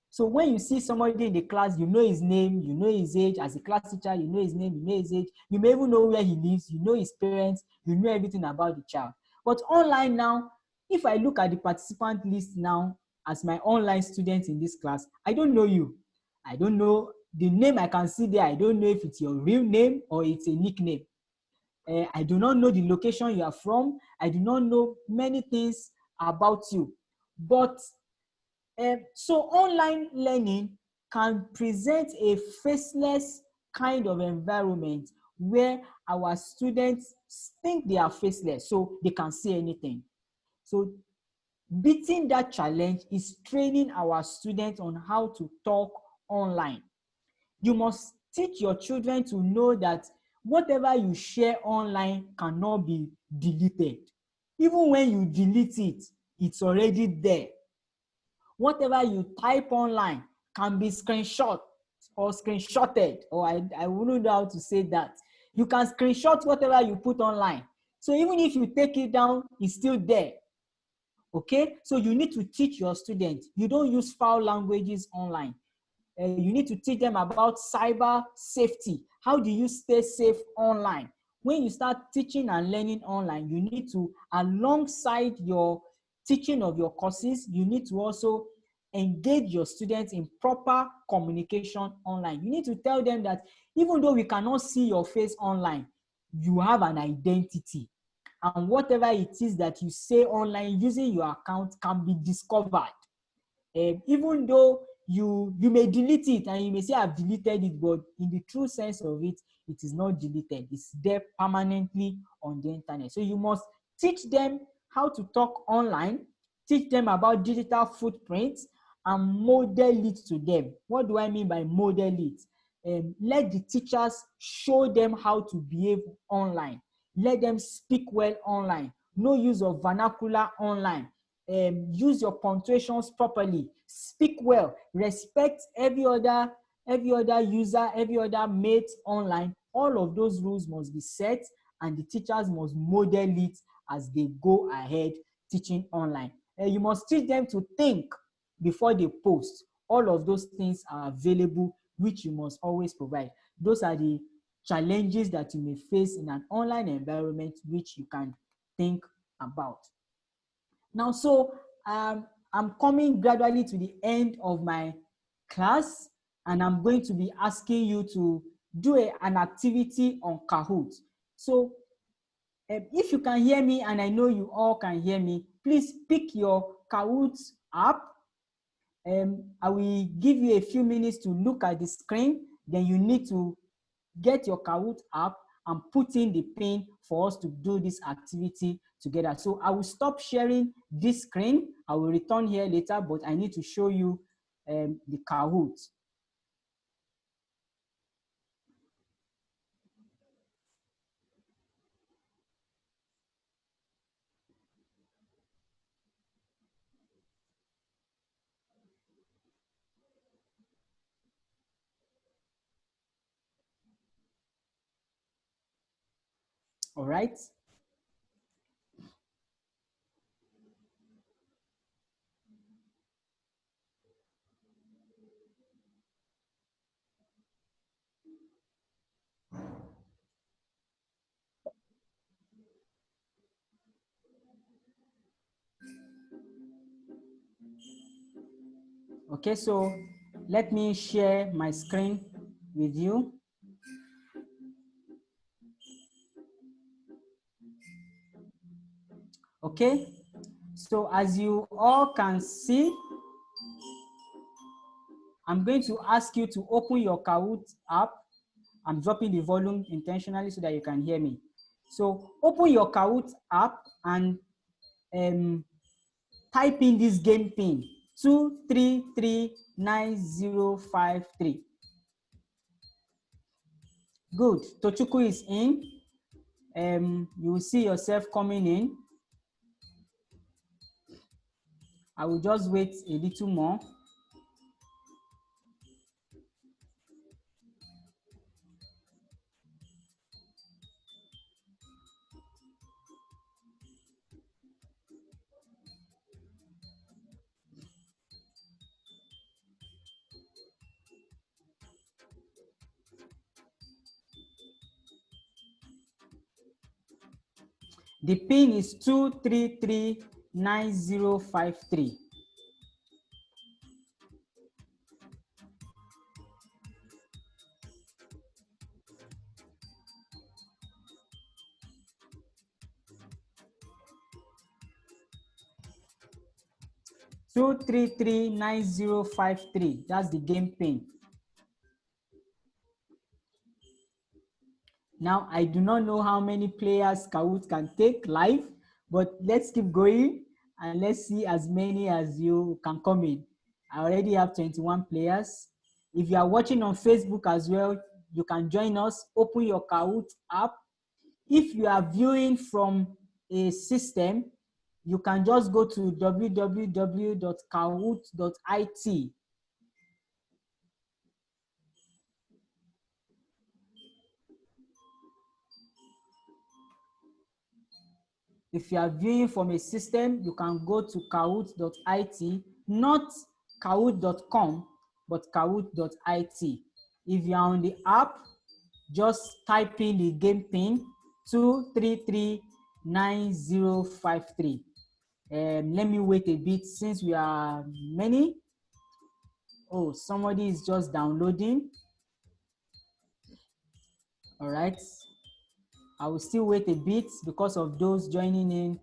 So when you see somebody in the class, you know his name, you know his age. As a class teacher, you know his name, you know his age. You may even know where he lives, you know his parents, you know everything about the child. But online now, if I look at the participant list now as my online student in this class, I don't know you. I don't know the name I can see there. I don't know if it's your real name or it's a nickname. I do not know the location you are from. I do not know many things about you. But so online learning can present a faceless kind of environment where our students think they are faceless, so they can see anything. So beating that challenge is training our students on how to talk online. You must teach your children to know that whatever you share online cannot be deleted. Even when you delete it, it's already there. Whatever you type online can be screenshot or screenshotted, or I wouldn't know how to say that. You can screenshot whatever you put online. So even if you take it down, it's still there. Okay, so you need to teach your students. You don't use foul languages online. You need to teach them about cyber safety. How do you stay safe online? When you start teaching and learning online, you need to, alongside your teaching of your courses, you need to also engage your students in proper communication online. You need to tell them that even though we cannot see your face online, you have an identity. And whatever it is that you say online using your account can be discovered. Even though you may delete it and you may say I've deleted it, but in the true sense of it, it is not deleted. It's there permanently on the internet. So you must teach them how to talk online, teach them about digital footprints, and model it to them. What do I mean by model it? Let the teachers show them how to behave online. Let them speak well online. No use of vernacular online. Use your punctuations properly. Speak well. Respect every other user, every other mate online. All of those rules must be set, and the teachers must model it as they go ahead teaching online. You must teach them to think before they post. All of those things are available, which you must always provide. Those are the challenges that you may face in an online environment, which you can think about. Now, so I'm coming gradually to the end of my class, and I'm going to be asking you to do an activity on Kahoot. So if you can hear me, and I know you all can hear me, please pick your Kahoot app. I will give you a few minutes to look at the screen. Then you need to get your Kahoot app and put in the pin for us to do this activity together. So I will stop sharing this screen. I will return here later, but I need to show you the Kahoot. All right. Okay, so let me share my screen with you. Okay, so as you all can see, I'm going to ask you to open your Kahoot app. I'm dropping the volume intentionally so that you can hear me. So open your Kahoot app and type in this game pin 2339053. Good. Tochukwu is in. You will see yourself coming in. I will just wait a little more. The pin is 2339053. Two 3399053. That's the game pin. Now, I do not know how many players Kahoot can take live, but let's keep going and let's see as many as you can come in. I already have 21 players. If you are watching on Facebook as well, you can join us. Open your Kahoot app. If you are viewing from a system, you can just go to www.kahoot.it. If you are viewing from a system, you can go to kahoot.it, not kahoot.com, but kahoot.it. If you are on the app, just type in the game pin 2339053. Let me wait a bit since we are many. Oh, somebody is just downloading. All right. I will still wait a bit because of those joining in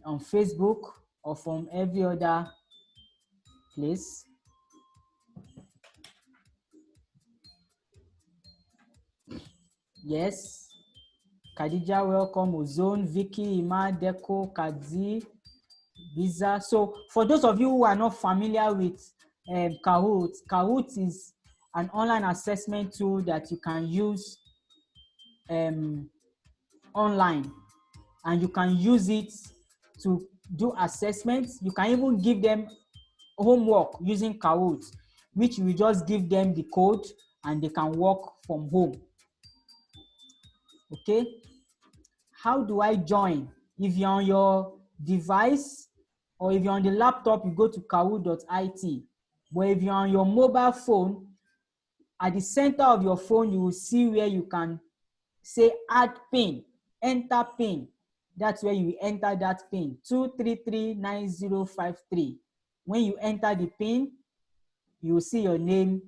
on Facebook or from every other place. Yes. Khadija, welcome. Ozone, Vicky, Ima, Deco, Kadzi, Visa. So for those of you who are not familiar with Kahoot, Kahoot is an online assessment tool that you can use online, and you can use it to do assessments. You can even give them homework using Kahoot, which you will just give them the code and they can work from home. Okay. How do I join? If you're on your device or if you're on the laptop, you go to kahoot.it. But if you're on your mobile phone, at the center of your phone, you will see where you can say add pin, enter pin. That's where you enter that pin, 2339053. When you enter the pin, you will see your name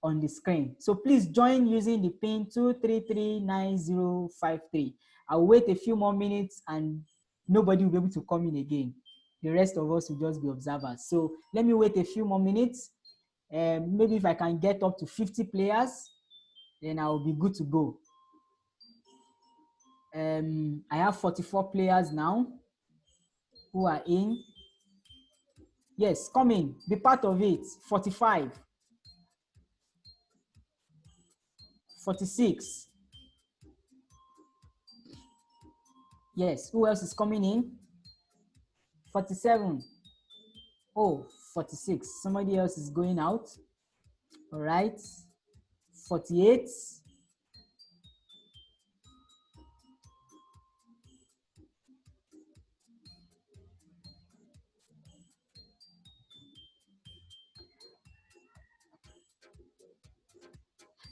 on the screen. So please join using the pin 2339053. I'll wait a few more minutes and nobody will be able to come in again. The rest of us will just be observers. So let me wait a few more minutes. Maybe if I can get up to 50 players, then I will be good to go. I have 44 players now who are in. Yes, come in, be part of it. 45, 46. Yes, who else is coming in? 47. Oh, 46. Somebody else is going out. All right. 48.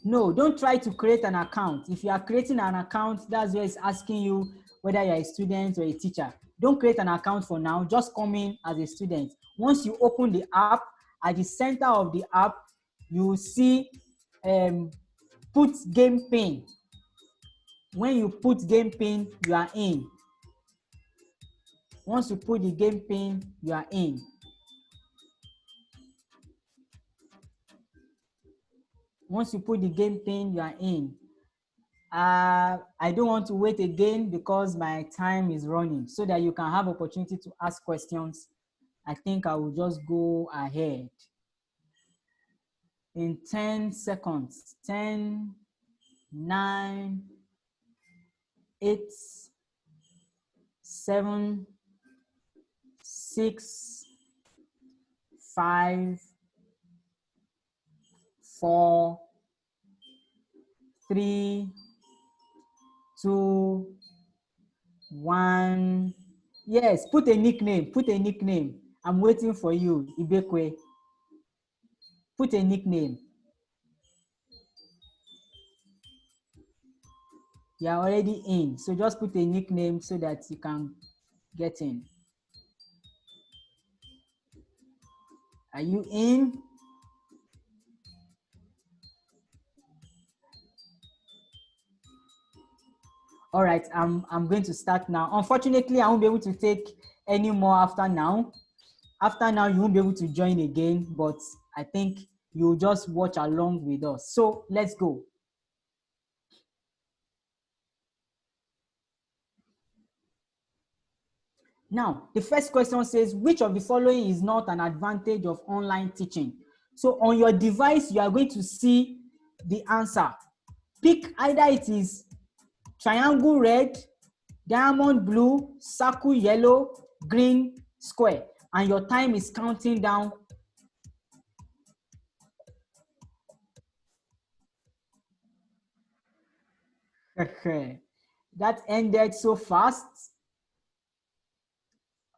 No, don't try to create an account. If you are creating an account, that's where it's asking you whether you're a student or a teacher. Don't create an account for now. Just come in as a student. Once you open the app, at the center of the app, you will see put game pin. When you put game pin, you are in. Once you put the game pin, you are in. Once you put the game pin, you are in. I don't want to wait again because my time is running so that you can have opportunity to ask questions. I think I will just go ahead. In 10 seconds, 10, 9, 8, 7, 6, 5, 4, 3, 2, 1. Yes, put a nickname, put a nickname. I'm waiting for you, Ibekwe. Put a nickname. You are already in, so just put a nickname so that you can get in. Are you in? All right, I'm going to start now. Unfortunately, I won't be able to take any more after now. After now, you won't be able to join again, but I think you'll just watch along with us. So let's go. Now, the first question says, which of the following is not an advantage of online teaching? So on your device, you are going to see the answer. Pick either it is triangle red, diamond blue, circle yellow, green, square, and your time is counting down. That ended so fast.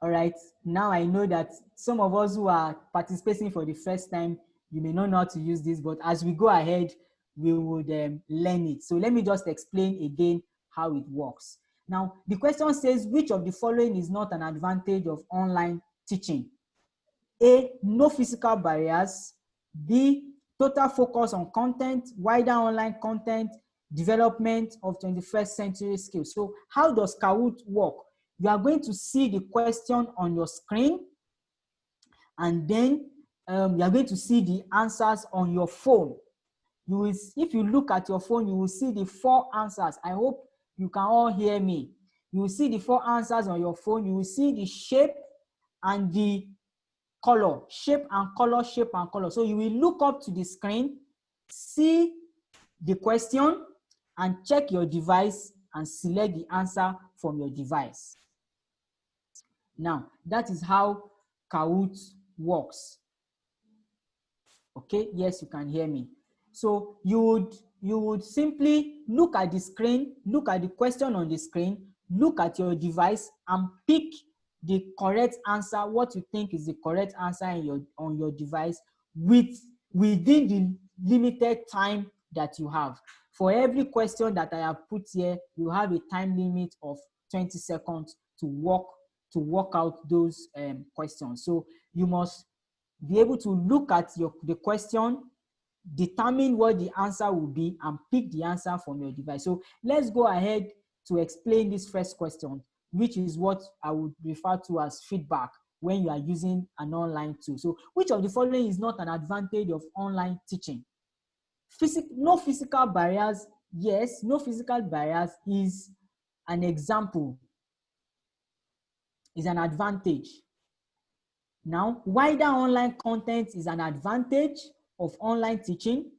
All right, now I know that some of us who are participating for the first time, you may not know how to use this, but as we go ahead, we would learn it. So let me just explain again how it works. Now, the question says, which of the following is not an advantage of online teaching? A, no physical barriers. B, total focus on content, wider online content, development of 21st century skills. So how does Kahoot work? You are going to see the question on your screen, and then you are going to see the answers on your phone. You will, if you look at your phone, you will see the 4 answers. I hope you can all hear me. You will see the 4 answers on your phone. You will see the shape and the color, shape and color, shape and color. So you will look up to the screen, see the question, and check your device and select the answer from your device. Now, that is how Kahoot works. Okay, yes, you can hear me. So you would simply look at the screen, look at the question on the screen, look at your device and pick the correct answer, what you think is the correct answer on your device. within the limited time that you have. For every question that I have put here, you have a time limit of 20 seconds to work out those questions. So you must be able to look at the question, determine what the answer will be, and pick the answer from your device. So let's go ahead to explain this first question, which is what I would refer to as feedback when you are using an online tool. So which of the following is not an advantage of online teaching? No physical barriers. Yes, no physical barriers is an example, is an advantage. Now, wider online content is an advantage of online teaching.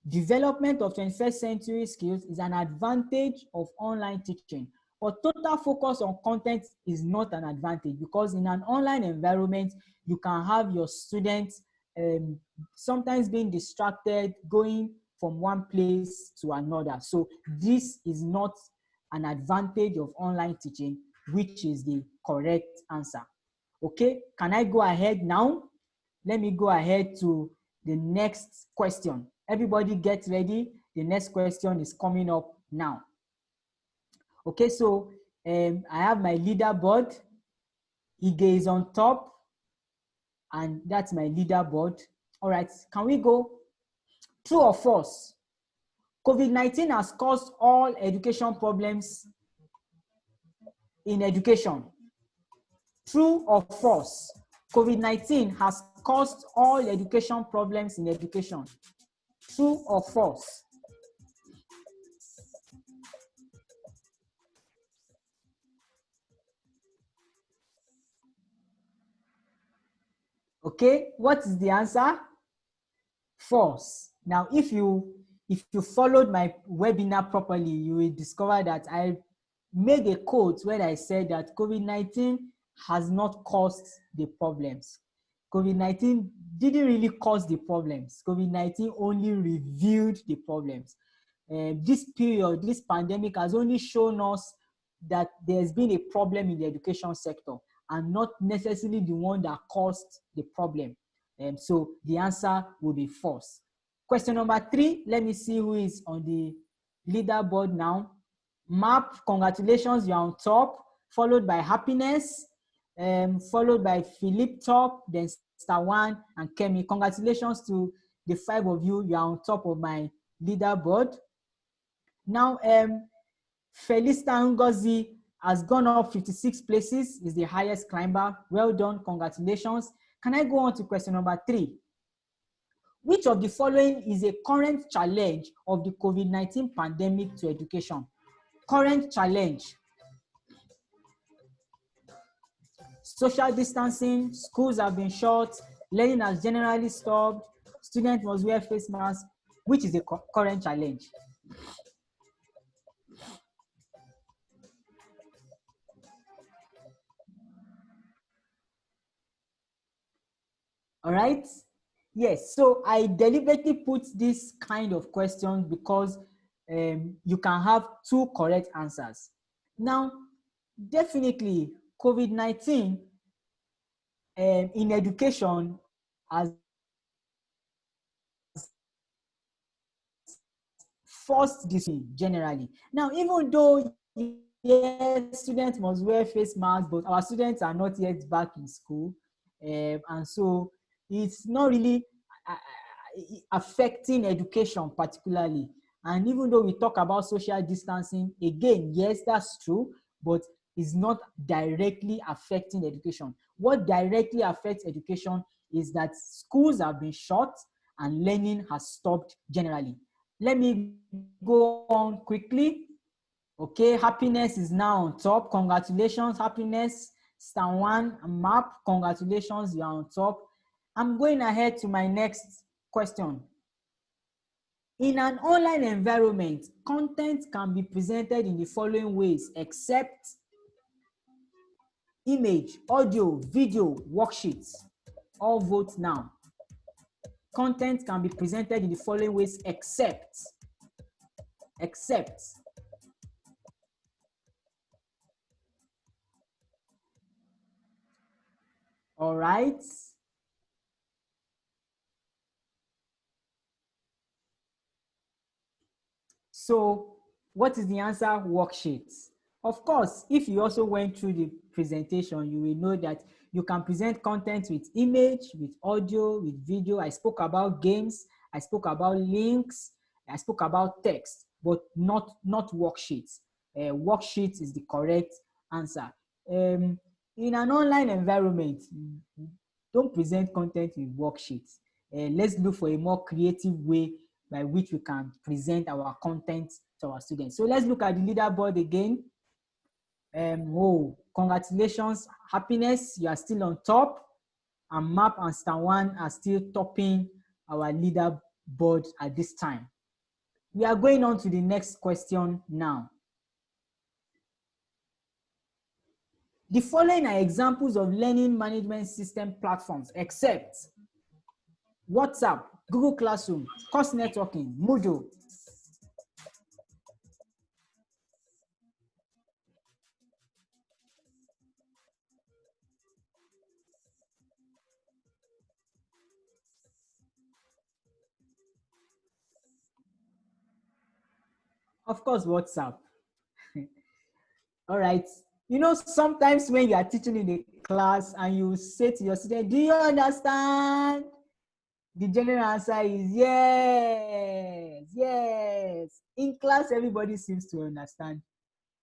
Development of 21st century skills is an advantage of online teaching. But total focus on content is not an advantage, because in an online environment, you can have your students sometimes being distracted, going from one place to another. So this is not an advantage of online teaching, which is the correct answer. Okay, can I go ahead now? Let me go ahead to the next question. Everybody get ready. The next question is coming up now. Okay, so I have my leaderboard. Ige is on top, and that's my leaderboard. All right, can we go? True or false? COVID-19 has caused all education problems in education. True or false? COVID-19 has caused all education problems in education. True or false? Okay, what is the answer? False. Now, if you followed my webinar properly, you will discover that I made a quote when I said that COVID-19 has not caused the problems. COVID-19 didn't really cause the problems. COVID-19 only revealed the problems. This period, this pandemic has only shown us that there's been a problem in the education sector, and not necessarily the one that caused the problem. So the answer will be false. Question number 3, let me see who is on the leaderboard now. Map, congratulations, you're on top, followed by Happiness, followed by Philip Top, then Star1 and Kemi. Congratulations to the 5 of you, you're on top of my leaderboard. Now, Felista Ngozi has gone up 56 places, is the highest climber. Well done, congratulations. Can I go on to question number 3? Which of the following is a current challenge of the COVID-19 pandemic to education? Current challenge. Social distancing, schools have been shut, learning has generally stopped, students must wear face masks. Which is the current challenge? All right. Yes. So I deliberately put this kind of questions because you can have 2 correct answers. Now, definitely COVID-19 in education has forced this generally. Now, even though yes, students must wear face masks, but our students are not yet back in school, and so it's not really affecting education particularly. And even though we talk about social distancing, again, yes, that's true, but it's not directly affecting education. What directly affects education is that schools have been shut and learning has stopped generally. Let me go on quickly. Okay, Happiness is now on top. Congratulations, Happiness. Star1 and Map, congratulations, you're on top. I'm going ahead to my next question. In an online environment, content can be presented in the following ways, except image, audio, video, worksheets. All vote now. Content can be presented in the following ways, except. All right. So what is the answer? Worksheets. Of course, if you also went through the presentation, you will know that you can present content with image, with audio, with video. I spoke about games, I spoke about links, I spoke about text, but not worksheets. Worksheets is the correct answer. In an online environment, don't present content with worksheets. Let's look for a more creative way by which we can present our content to our students. So let's look at the leaderboard again. Oh, congratulations, Happiness, you are still on top, and MAP and Stan1 are still topping our leaderboard at this time. We are going on to the next question now. The following are examples of learning management system platforms, except WhatsApp, Google Classroom, Course Networking, Moodle. Of course, WhatsApp. All right. You know, sometimes when you are teaching in a class and you say to your student, do you understand? The general answer is yes, yes. In class, everybody seems to understand.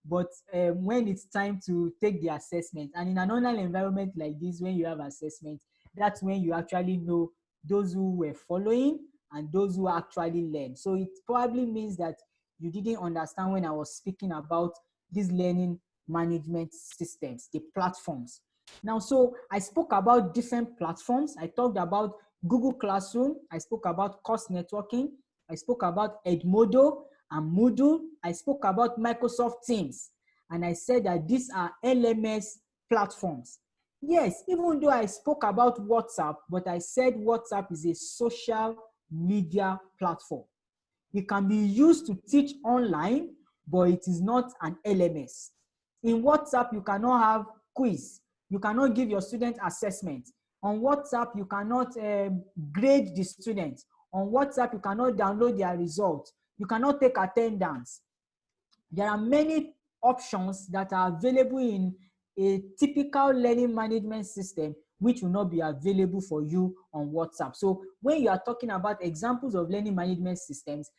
But when it's time to take the assessment, and in an online environment like this, when you have assessment, that's when you actually know those who were following and those who actually learned. So it probably means that you didn't understand when I was speaking about these learning management systems, the platforms. Now, so I spoke about different platforms. I talked about Google Classroom. I spoke about Course Networking. I spoke about Edmodo and Moodle. I spoke about Microsoft Teams. And I said that these are LMS platforms. Yes, even though I spoke about WhatsApp, but I said WhatsApp is a social media platform. It can be used to teach online, but it is not an LMS. In WhatsApp, you cannot have quiz. You cannot give your student assessment. On WhatsApp, you cannot grade the student. On WhatsApp, you cannot download their results. You cannot take attendance. There are many options that are available in a typical learning management system which will not be available for you on WhatsApp. So when you are talking about examples of learning management systems,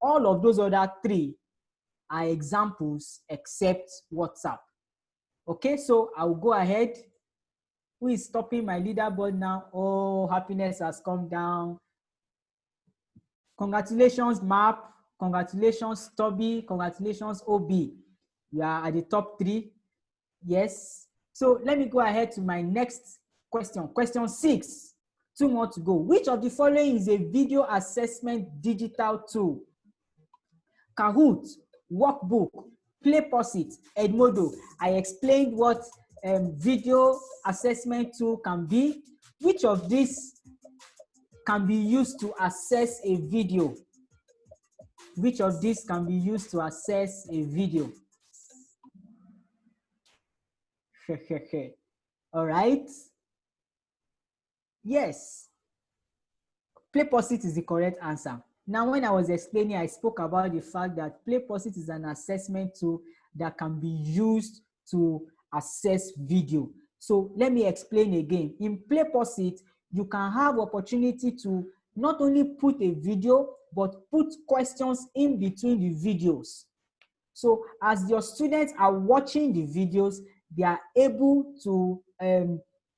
all of those other three are examples except WhatsApp. Okay, so I'll go ahead. Who is stopping my leaderboard now? Oh, Happiness has come down. Congratulations, MAP. Congratulations, Toby. Congratulations, OB. You are at the top 3. Yes. So let me go ahead to my next question. Question 6. 2 more to go. Which of the following is a video assessment digital tool? Kahoot, Workbook, PlayPosit, Edmodo. I explained what video assessment tool can be. Which of these can be used to assess a video? Which of these can be used to assess a video? All right. Yes. PlayPosit is the correct answer. Now, when I was explaining, I spoke about the fact that PlayPosit is an assessment tool that can be used to assess video. So let me explain again. In PlayPosit, you can have opportunity to not only put a video, but put questions in between the videos. So as your students are watching the videos, they are able to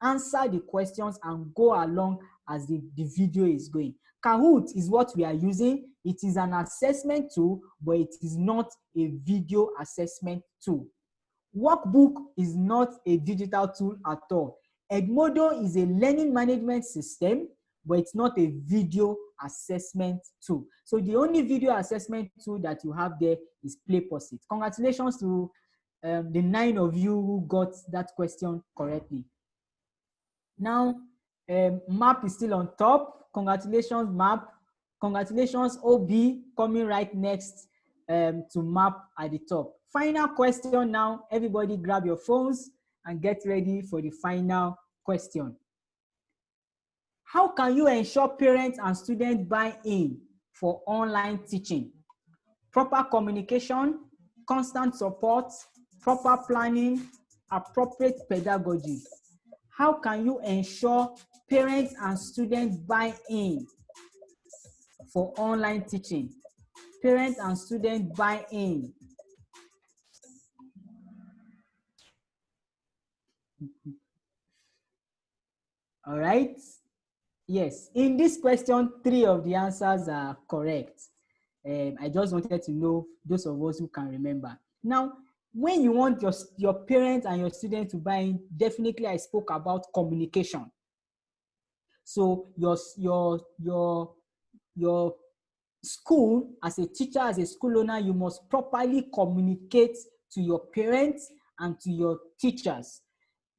answer the questions and go along as the video is going. Kahoot is what we are using. It is an assessment tool, but it is not a video assessment tool. Workbook is not a digital tool at all. Edmodo is a learning management system, but it's not a video assessment tool. So the only video assessment tool that you have there is PlayPosit. Congratulations to the 9 of you who got that question correctly. Now, MAP is still on top. Congratulations, MAP. Congratulations, OB, coming right next to MAP at the top. Final question now. Everybody grab your phones and get ready for the final question. How can you ensure parents and students buy in for online teaching? proper communication, constant support, proper planning, appropriate pedagogy. How can you ensure parents and students buy in for online teaching? Parents and students buy in. All right. Yes, in this question, 3 of the answers are correct. I just wanted to know those of us who can remember. Now, when you want your parents and your students to buy in, definitely I spoke about communication. So your school, as a teacher, as a school owner, you must properly communicate to your parents and to your teachers.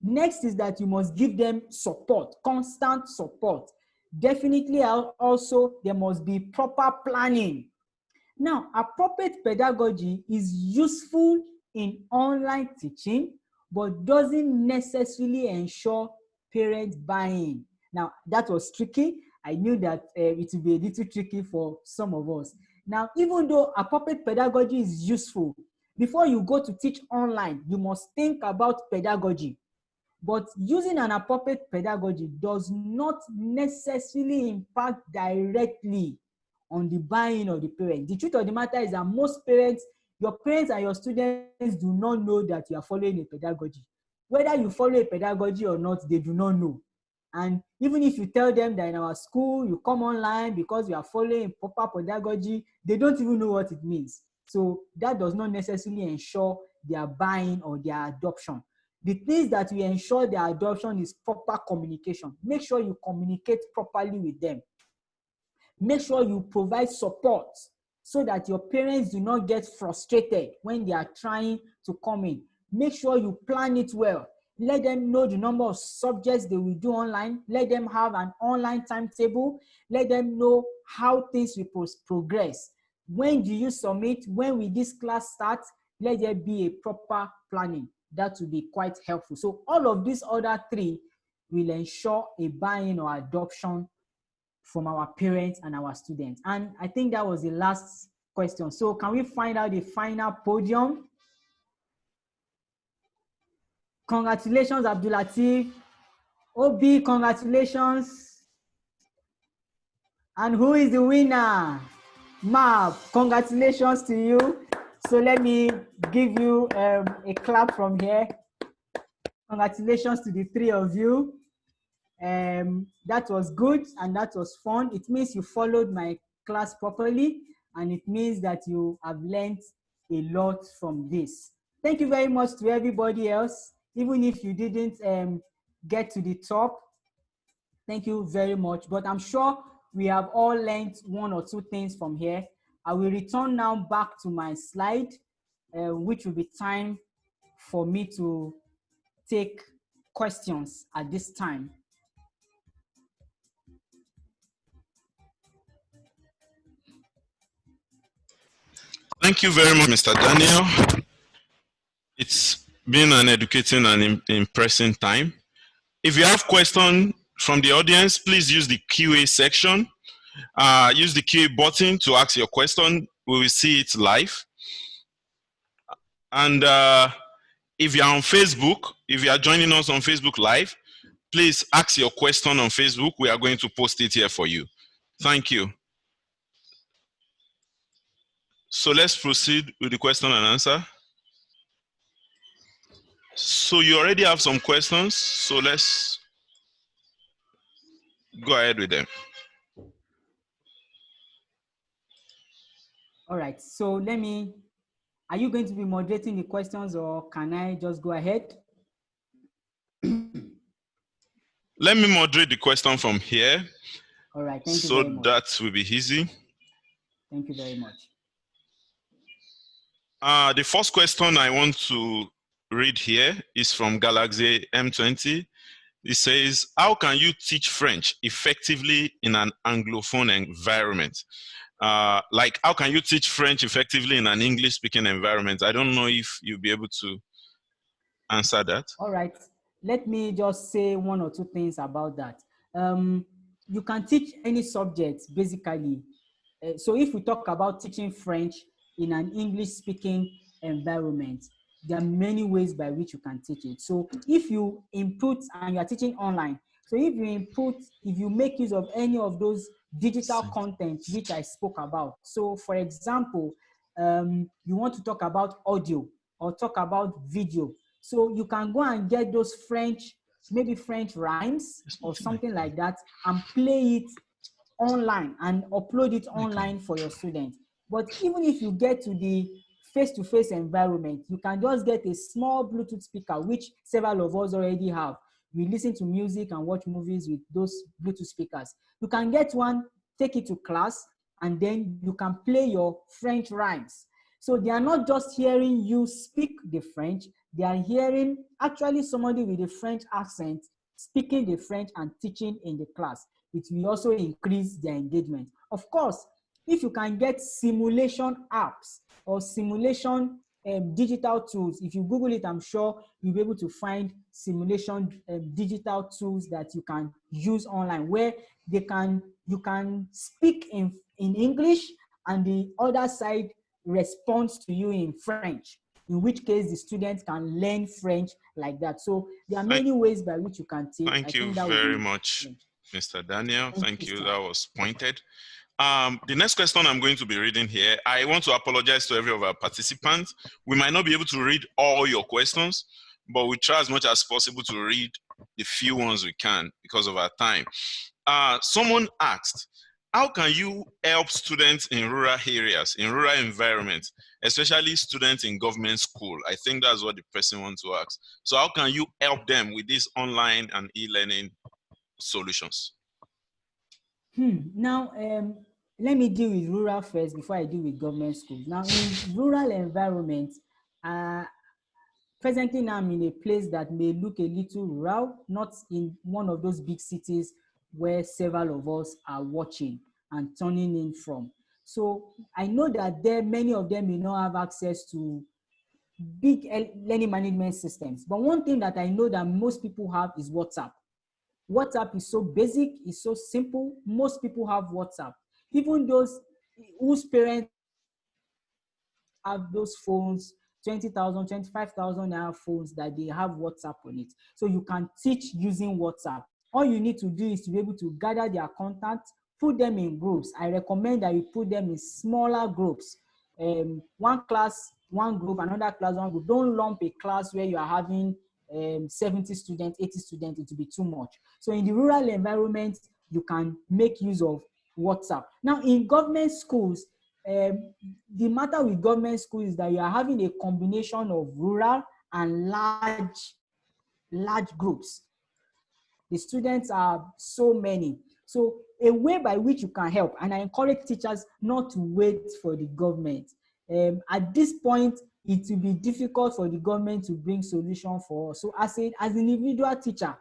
Next is that you must give them support, constant support. Definitely also there must be proper planning. Now, appropriate pedagogy is useful in online teaching, but doesn't necessarily ensure parent buy-in. Now, that was tricky. I knew that it would be a little tricky for some of us. Now, even though appropriate pedagogy is useful, before you go to teach online, you must think about pedagogy. But using an appropriate pedagogy does not necessarily impact directly on the buy-in of the parents. The truth of the matter is that most parents, your parents and your students do not know that you are following a pedagogy. Whether you follow a pedagogy or not, they do not know. And even if you tell them that in our school, you come online because we are following proper pedagogy, they don't even know what it means. So that does not necessarily ensure their buy-in or their adoption. The things that will ensure their adoption is proper communication. Make sure you communicate properly with them. Make sure you provide support so that your parents do not get frustrated when they are trying to come in. Make sure you plan it well. Let them know the number of subjects they will do online. Let them have an online timetable. Let them know how things will progress. When do you submit? When will this class start? Let there be a proper planning. That will be quite helpful. So all of these other 3 will ensure a buy-in or adoption from our parents and our students. And I think that was the last question. So can we find out the final podium? Congratulations, Abdulatif. Obi, congratulations. And who is the winner? Mab, congratulations to you. So let me give you a clap from here. Congratulations to the 3 of you. That was good and that was fun. It means you followed my class properly, and it means that you have learned a lot from this. Thank you very much to everybody else, even if you didn't get to the top. Thank you very much, but I'm sure we have all learned 1 or 2 things from here. I will return now back to my slide, which will be time for me to take questions at this time. Thank you very much, Mr. Daniel. It's been an educating and impressive time. If you have questions from the audience, please use the QA section. Use the QA button to ask your question. We will see it live. And if you're on Facebook, if you are joining us on Facebook Live, please ask your question on Facebook. We are going to post it here for you. Thank you. So let's proceed with the question and answer. So you already have some questions, so let's go ahead with them. All right, so are you going to be moderating the questions, or can I just go ahead? Let me moderate the question from here. All right, thank you very much. So that will be easy. Thank you very much. The first question I want to read here is from Galaxy M20. It says, how can you teach French effectively in an Anglophone environment? Like, how can you teach French effectively in an English-speaking environment? I don't know if you'll be able to answer that. All right, let me just say 1 or 2 things about that. You can teach any subject, basically. So if we talk about teaching French, in an English speaking environment, there are many ways by which you can teach it. So if you input and you are teaching online, so if you make use of any of those digital content which I spoke about. So for example, you want to talk about audio or talk about video. So you can go and get those maybe French rhymes or something like that and play it online and upload it online for your students. But even if you get to the face-to-face environment, you can just get a small Bluetooth speaker, which several of us already have. We listen to music and watch movies with those Bluetooth speakers. You can get one, take it to class, and then you can play your French rhymes. So they are not just hearing you speak the French, they are hearing actually somebody with a French accent speaking the French and teaching in the class. It will also increase their engagement. Of course, if you can get simulation apps or simulation digital tools, if you Google it, I'm sure you'll be able to find simulation digital tools that you can use online where you can speak in English and the other side responds to you in French, in which case the students can learn French like that. So there are many ways by which you can teach. Thank you very much, Mr. Daniel. Thank you. That was pointed. The next question I'm going to be reading here, I want to apologize to every of our participants. We might not be able to read all your questions, but we try as much as possible to read the few ones we can because of our time. Someone asked, how can you help students in rural areas, in rural environments, especially students in government school? I think that's what the person wants to ask. So how can you help them with these online and e-learning solutions? Now, let me deal with rural first before I deal with government schools. Now, in rural environments, presently now I'm in a place that may look a little rural, not in one of those big cities where several of us are watching and turning in from. So I know that many of them may not have access to big learning management systems. But one thing that I know that most people have is WhatsApp. WhatsApp is so basic, it's so simple. Most people have WhatsApp. Even those whose parents have those phones, 20,000, 25,000 naira phones that they have WhatsApp on it. So you can teach using WhatsApp. All you need to do is to be able to gather their contacts, put them in groups. I recommend that you put them in smaller groups. One class, one group, another class, one group. Don't lump a class where you are having 70 students, 80 students, it will be too much. So in the rural environment, you can make use of WhatsApp. Now in government schools, the matter with government schools is that you are having a combination of rural and large groups. The students are so many. So a way by which you can help, and I encourage teachers not to wait for the government. At this point, it will be difficult for the government to bring solution for us. So as an individual teacher,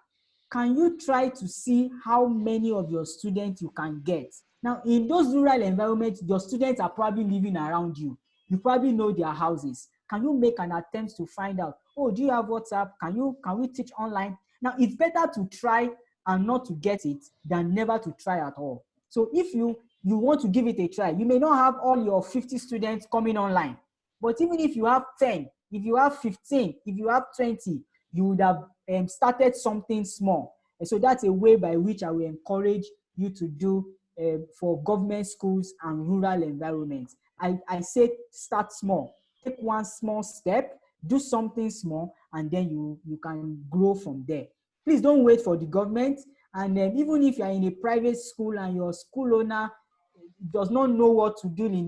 can you try to see how many of your students you can get? Now, in those rural environments, your students are probably living around you. You probably know their houses. Can you make an attempt to find out, oh, do you have WhatsApp? Can we teach online? Now, it's better to try and not to get it than never to try at all. So if you want to give it a try, you may not have all your 50 students coming online, but even if you have 10, if you have 15, if you have 20, you would have started something small. And so that's a way by which I will encourage you to do for government schools and rural environments. I say start small. Take one small step, do something small, and then you can grow from there. Please don't wait for the government. And even if you're in a private school and your school owner does not know what to do in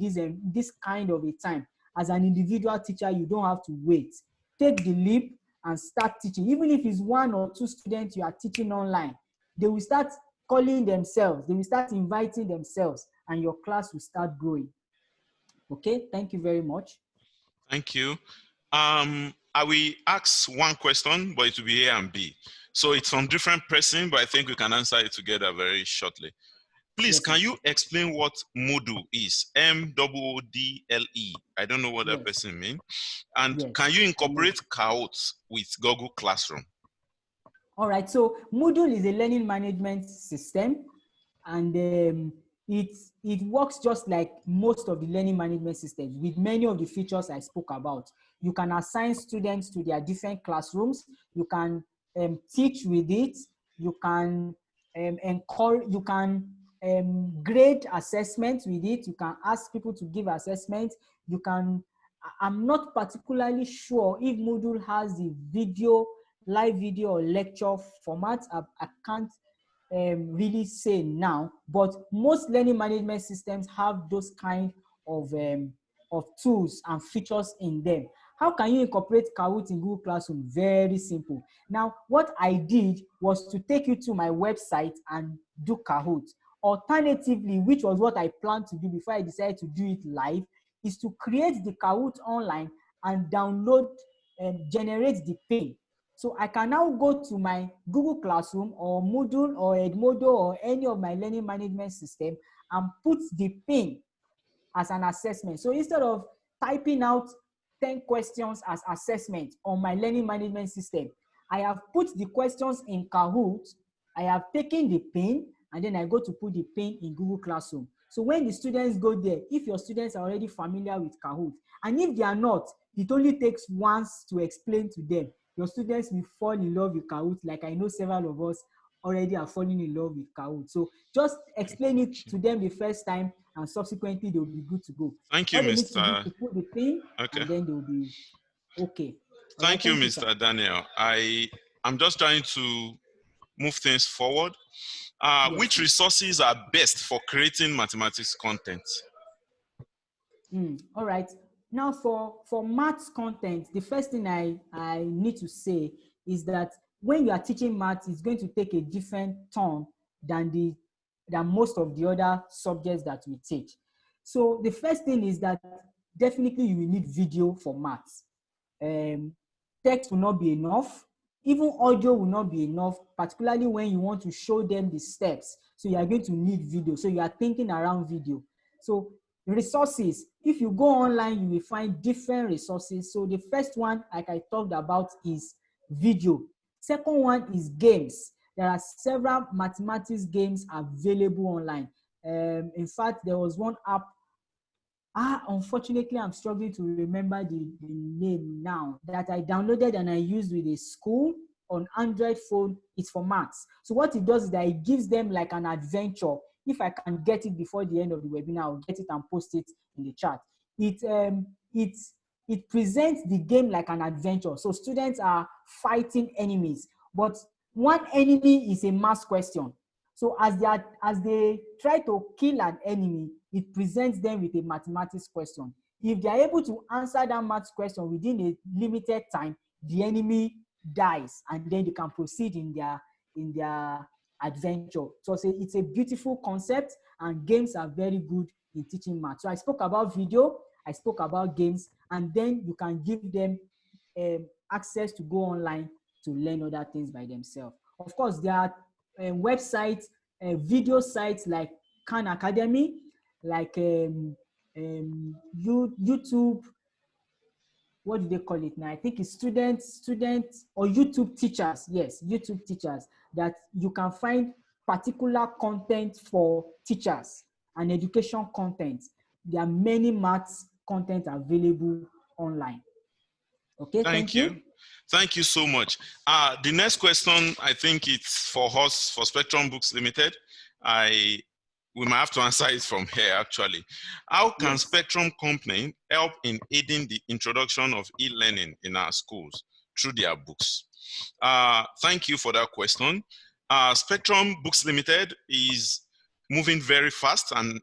this kind of a time, as an individual teacher, you don't have to wait. Take the leap and start teaching. Even if it's 1 or 2 students you are teaching online, they will start calling themselves, they will start inviting themselves, and your class will start growing. Okay, thank you very much. Thank you. I will ask one question, but it will be A and B. So it's from different person, but I think we can answer it together very shortly. Please, yes, can you explain what Moodle is? M-O-O-D-L-E. I don't know what that person means. And can you incorporate Kahoot with Google Classroom? All right, so Moodle is a learning management system, and it works just like most of the learning management systems with many of the features I spoke about. You can assign students to their different classrooms. You can teach with it. You can encourage. You can grade assessments with it. You can ask people to give assessments. You can. I'm not particularly sure if Moodle has the video, live video or lecture format. I can't really say now, but most learning management systems have those kind of tools and features in them. How can you incorporate Kahoot in Google Classroom? Very simple. Now, what I did was to take you to my website and do Kahoot. Alternatively, which was what I planned to do before I decided to do it live, is to create the Kahoot online and download and generate the pin. So I can now go to my Google Classroom or Moodle or Edmodo or any of my learning management system and put the pin as an assessment. So instead of typing out 10 questions as assessment on my learning management system, I have put the questions in Kahoot, I have taken the pin, and then I go to put the pin in Google Classroom. So when the students go there, if your students are already familiar with Kahoot, and if they are not, it only takes once to explain to them. Your students will fall in love with Kahoot, like I know several of us already are falling in love with Kahoot. So just explain it to them the first time, and subsequently they'll be good to go. Thank you, All they need to do is Mr. to put the pin, Okay. and then they'll be okay. All right, Thank you, thank you, Mr. sir. Daniel. I'm just trying to move things forward. Yes, Which sir. resources are best for creating mathematics content? All right. Now for maths content, the first thing I need to say is that when you are teaching maths, it's going to take a different turn than most of the other subjects that we teach. So the first thing is that definitely you will need video for maths. Text will not be enough. Even audio will not be enough, particularly when you want to show them the steps. So you are going to need video. So you are thinking around video. So resources, if you go online, you will find different resources. So the first one, like I talked about, is video. Second one is games. There are several mathematics games available online. In fact, there was one app. Unfortunately, I'm struggling to remember the name now, that I downloaded and I used with a school on Android phone. It's for maths. So what it does is that it gives them like an adventure. If I can get it before the end of the webinar, I'll get it and post it in the chat. It presents the game like an adventure. So students are fighting enemies, but one enemy is a math question. So as they try to kill an enemy, it presents them with a mathematics question. If they are able to answer that maths question within a limited time, the enemy dies, and then they can proceed in their adventure. So it's a beautiful concept, and games are very good in teaching math. So I spoke about video, I spoke about games, and then you can give them access to go online to learn other things by themselves. Of course, there are websites, video sites like Khan Academy, like YouTube. What do they call it now? I think it's students or YouTube teachers. Yes, YouTube teachers, that you can find particular content for teachers and education content. There are many maths content available online. Okay, thank you. Thank you so much. The next question, I think it's for us, for Spectrum Books Limited. We might have to answer it from here, actually. How can Yes. Spectrum Company help in aiding the introduction of e-learning in our schools through their books? Thank you for that question. Spectrum Books Limited is moving very fast and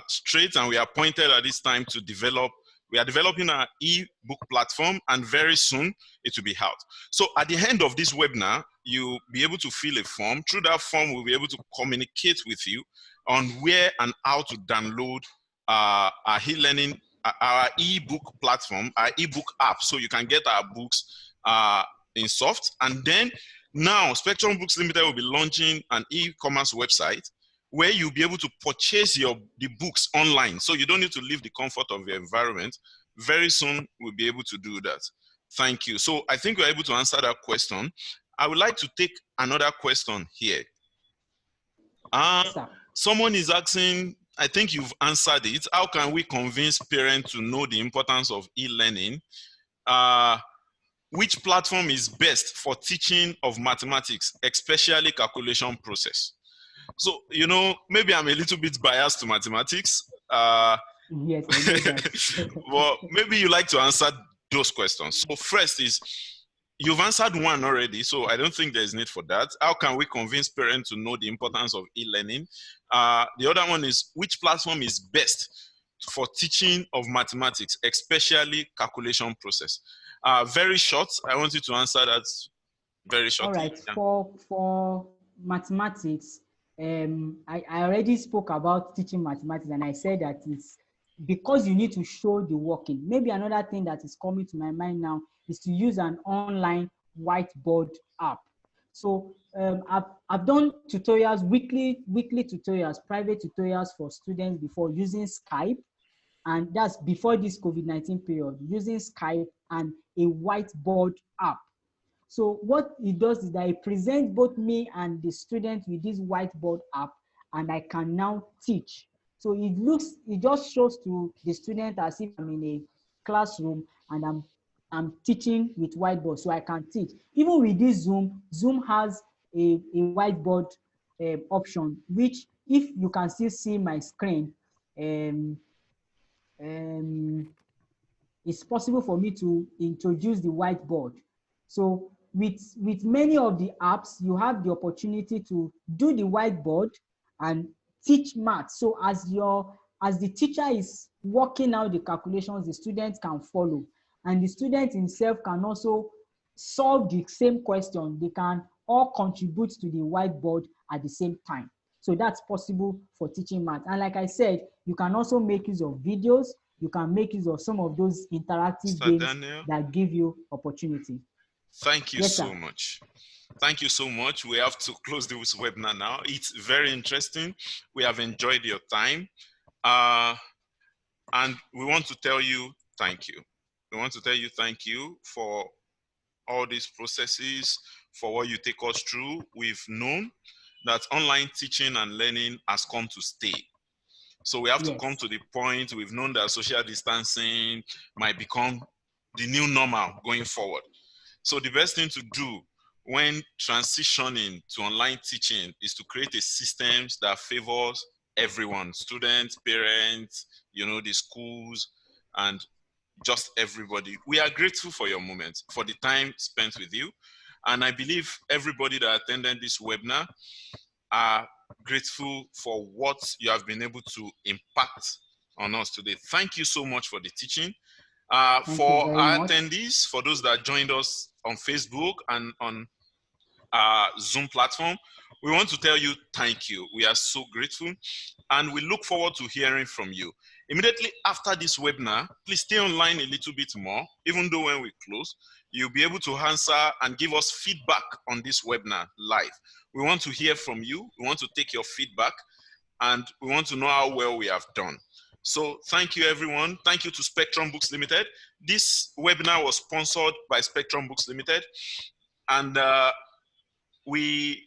straight, and we are appointed at this time to develop. We are developing our e-book platform, and very soon it will be out. So at the end of this webinar, you'll be able to fill a form. Through that form, we'll be able to communicate with you on where and how to download our e-learning, our e-book platform, our e-book app, so you can get our books in soft. And then now Spectrum Books Limited will be launching an e-commerce website where you'll be able to purchase the books online. So you don't need to leave the comfort of your environment. Very soon, we'll be able to do that. Thank you. So I think we're able to answer that question. I would like to take another question here. Someone is asking, I think you've answered it. How can we convince parents to know the importance of e-learning? Which platform is best for teaching of mathematics, especially calculation process? So, you know, maybe I'm a little bit biased to mathematics. Yes, I know that. Well, maybe you like to answer those questions. So first is, you've answered one already, so I don't think there's need for that. How can we convince parents to know the importance of e-learning? The other one is, which platform is best for teaching of mathematics, especially calculation process? Very short. I want you to answer that very All shortly. right, Yeah. for mathematics, I already spoke about teaching mathematics, and I said that it's because you need to show the working. Maybe another thing that is coming to my mind now is to use an online whiteboard app. So I've done tutorials, weekly tutorials, private tutorials for students before using Skype, and that's before this COVID-19 period, using Skype and a whiteboard app. So what it does is that it presents both me and the student with this whiteboard app, and I can now teach. So it just shows to the student as if I'm in a classroom and I'm teaching with whiteboard, so I can teach. Even with this Zoom has a whiteboard option, which if you can still see my screen, it's possible for me to introduce the whiteboard. So with many of the apps, you have the opportunity to do the whiteboard and teach math. So as the teacher is working out the calculations, the students can follow, and the student himself can also solve the same question. They can all contribute to the whiteboard at the same time. So that's possible for teaching math. And like I said, you can also make use of videos. You can make use of some of those interactive Mr. games Daniel, that give you opportunity. thank you Yes, so sir. much. Thank you so much. We have to close this webinar now. It's very interesting. We have enjoyed your time. And we want to tell you thank you. We want to tell you thank you for all these processes, for what you take us through. We've known that online teaching and learning has come to stay. So we have to come to the point. We've known that social distancing might become the new normal going forward. So the best thing to do when transitioning to online teaching is to create a system that favors everyone, students, parents, you know, the schools, and just everybody. We are grateful for your moment, for the time spent with you. And I believe everybody that attended this webinar are grateful for what you have been able to impact on us today. Thank you so much for the teaching. For our attendees, for those that joined us on Facebook and on Zoom platform, we want to tell you thank you. We are so grateful, and we look forward to hearing from you. Immediately after this webinar, please stay online a little bit more. Even though when we close, you'll be able to answer and give us feedback on this webinar live. We want to hear from you. We want to take your feedback, and we want to know how well we have done. So thank you, everyone. Thank you to Spectrum Books Limited. This webinar was sponsored by Spectrum Books Limited, and we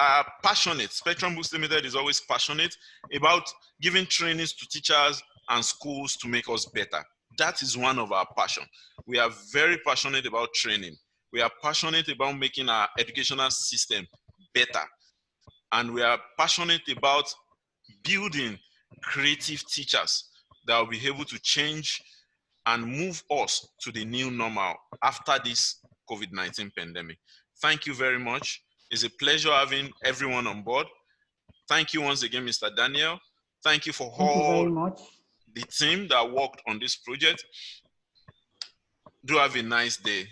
are passionate. Spectrum Books Limited is always passionate about giving trainings to teachers and schools to make us better. That is one of our passion. We are very passionate about training. We are passionate about making our educational system better. And we are passionate about building creative teachers that will be able to change and move us to the new normal after this COVID-19 pandemic. Thank you very much. It's a pleasure having everyone on board. Thank you once again, Mr. Daniel. Thank you for all the team that worked on this project. Do have a nice day.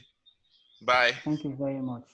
Bye. Thank you very much.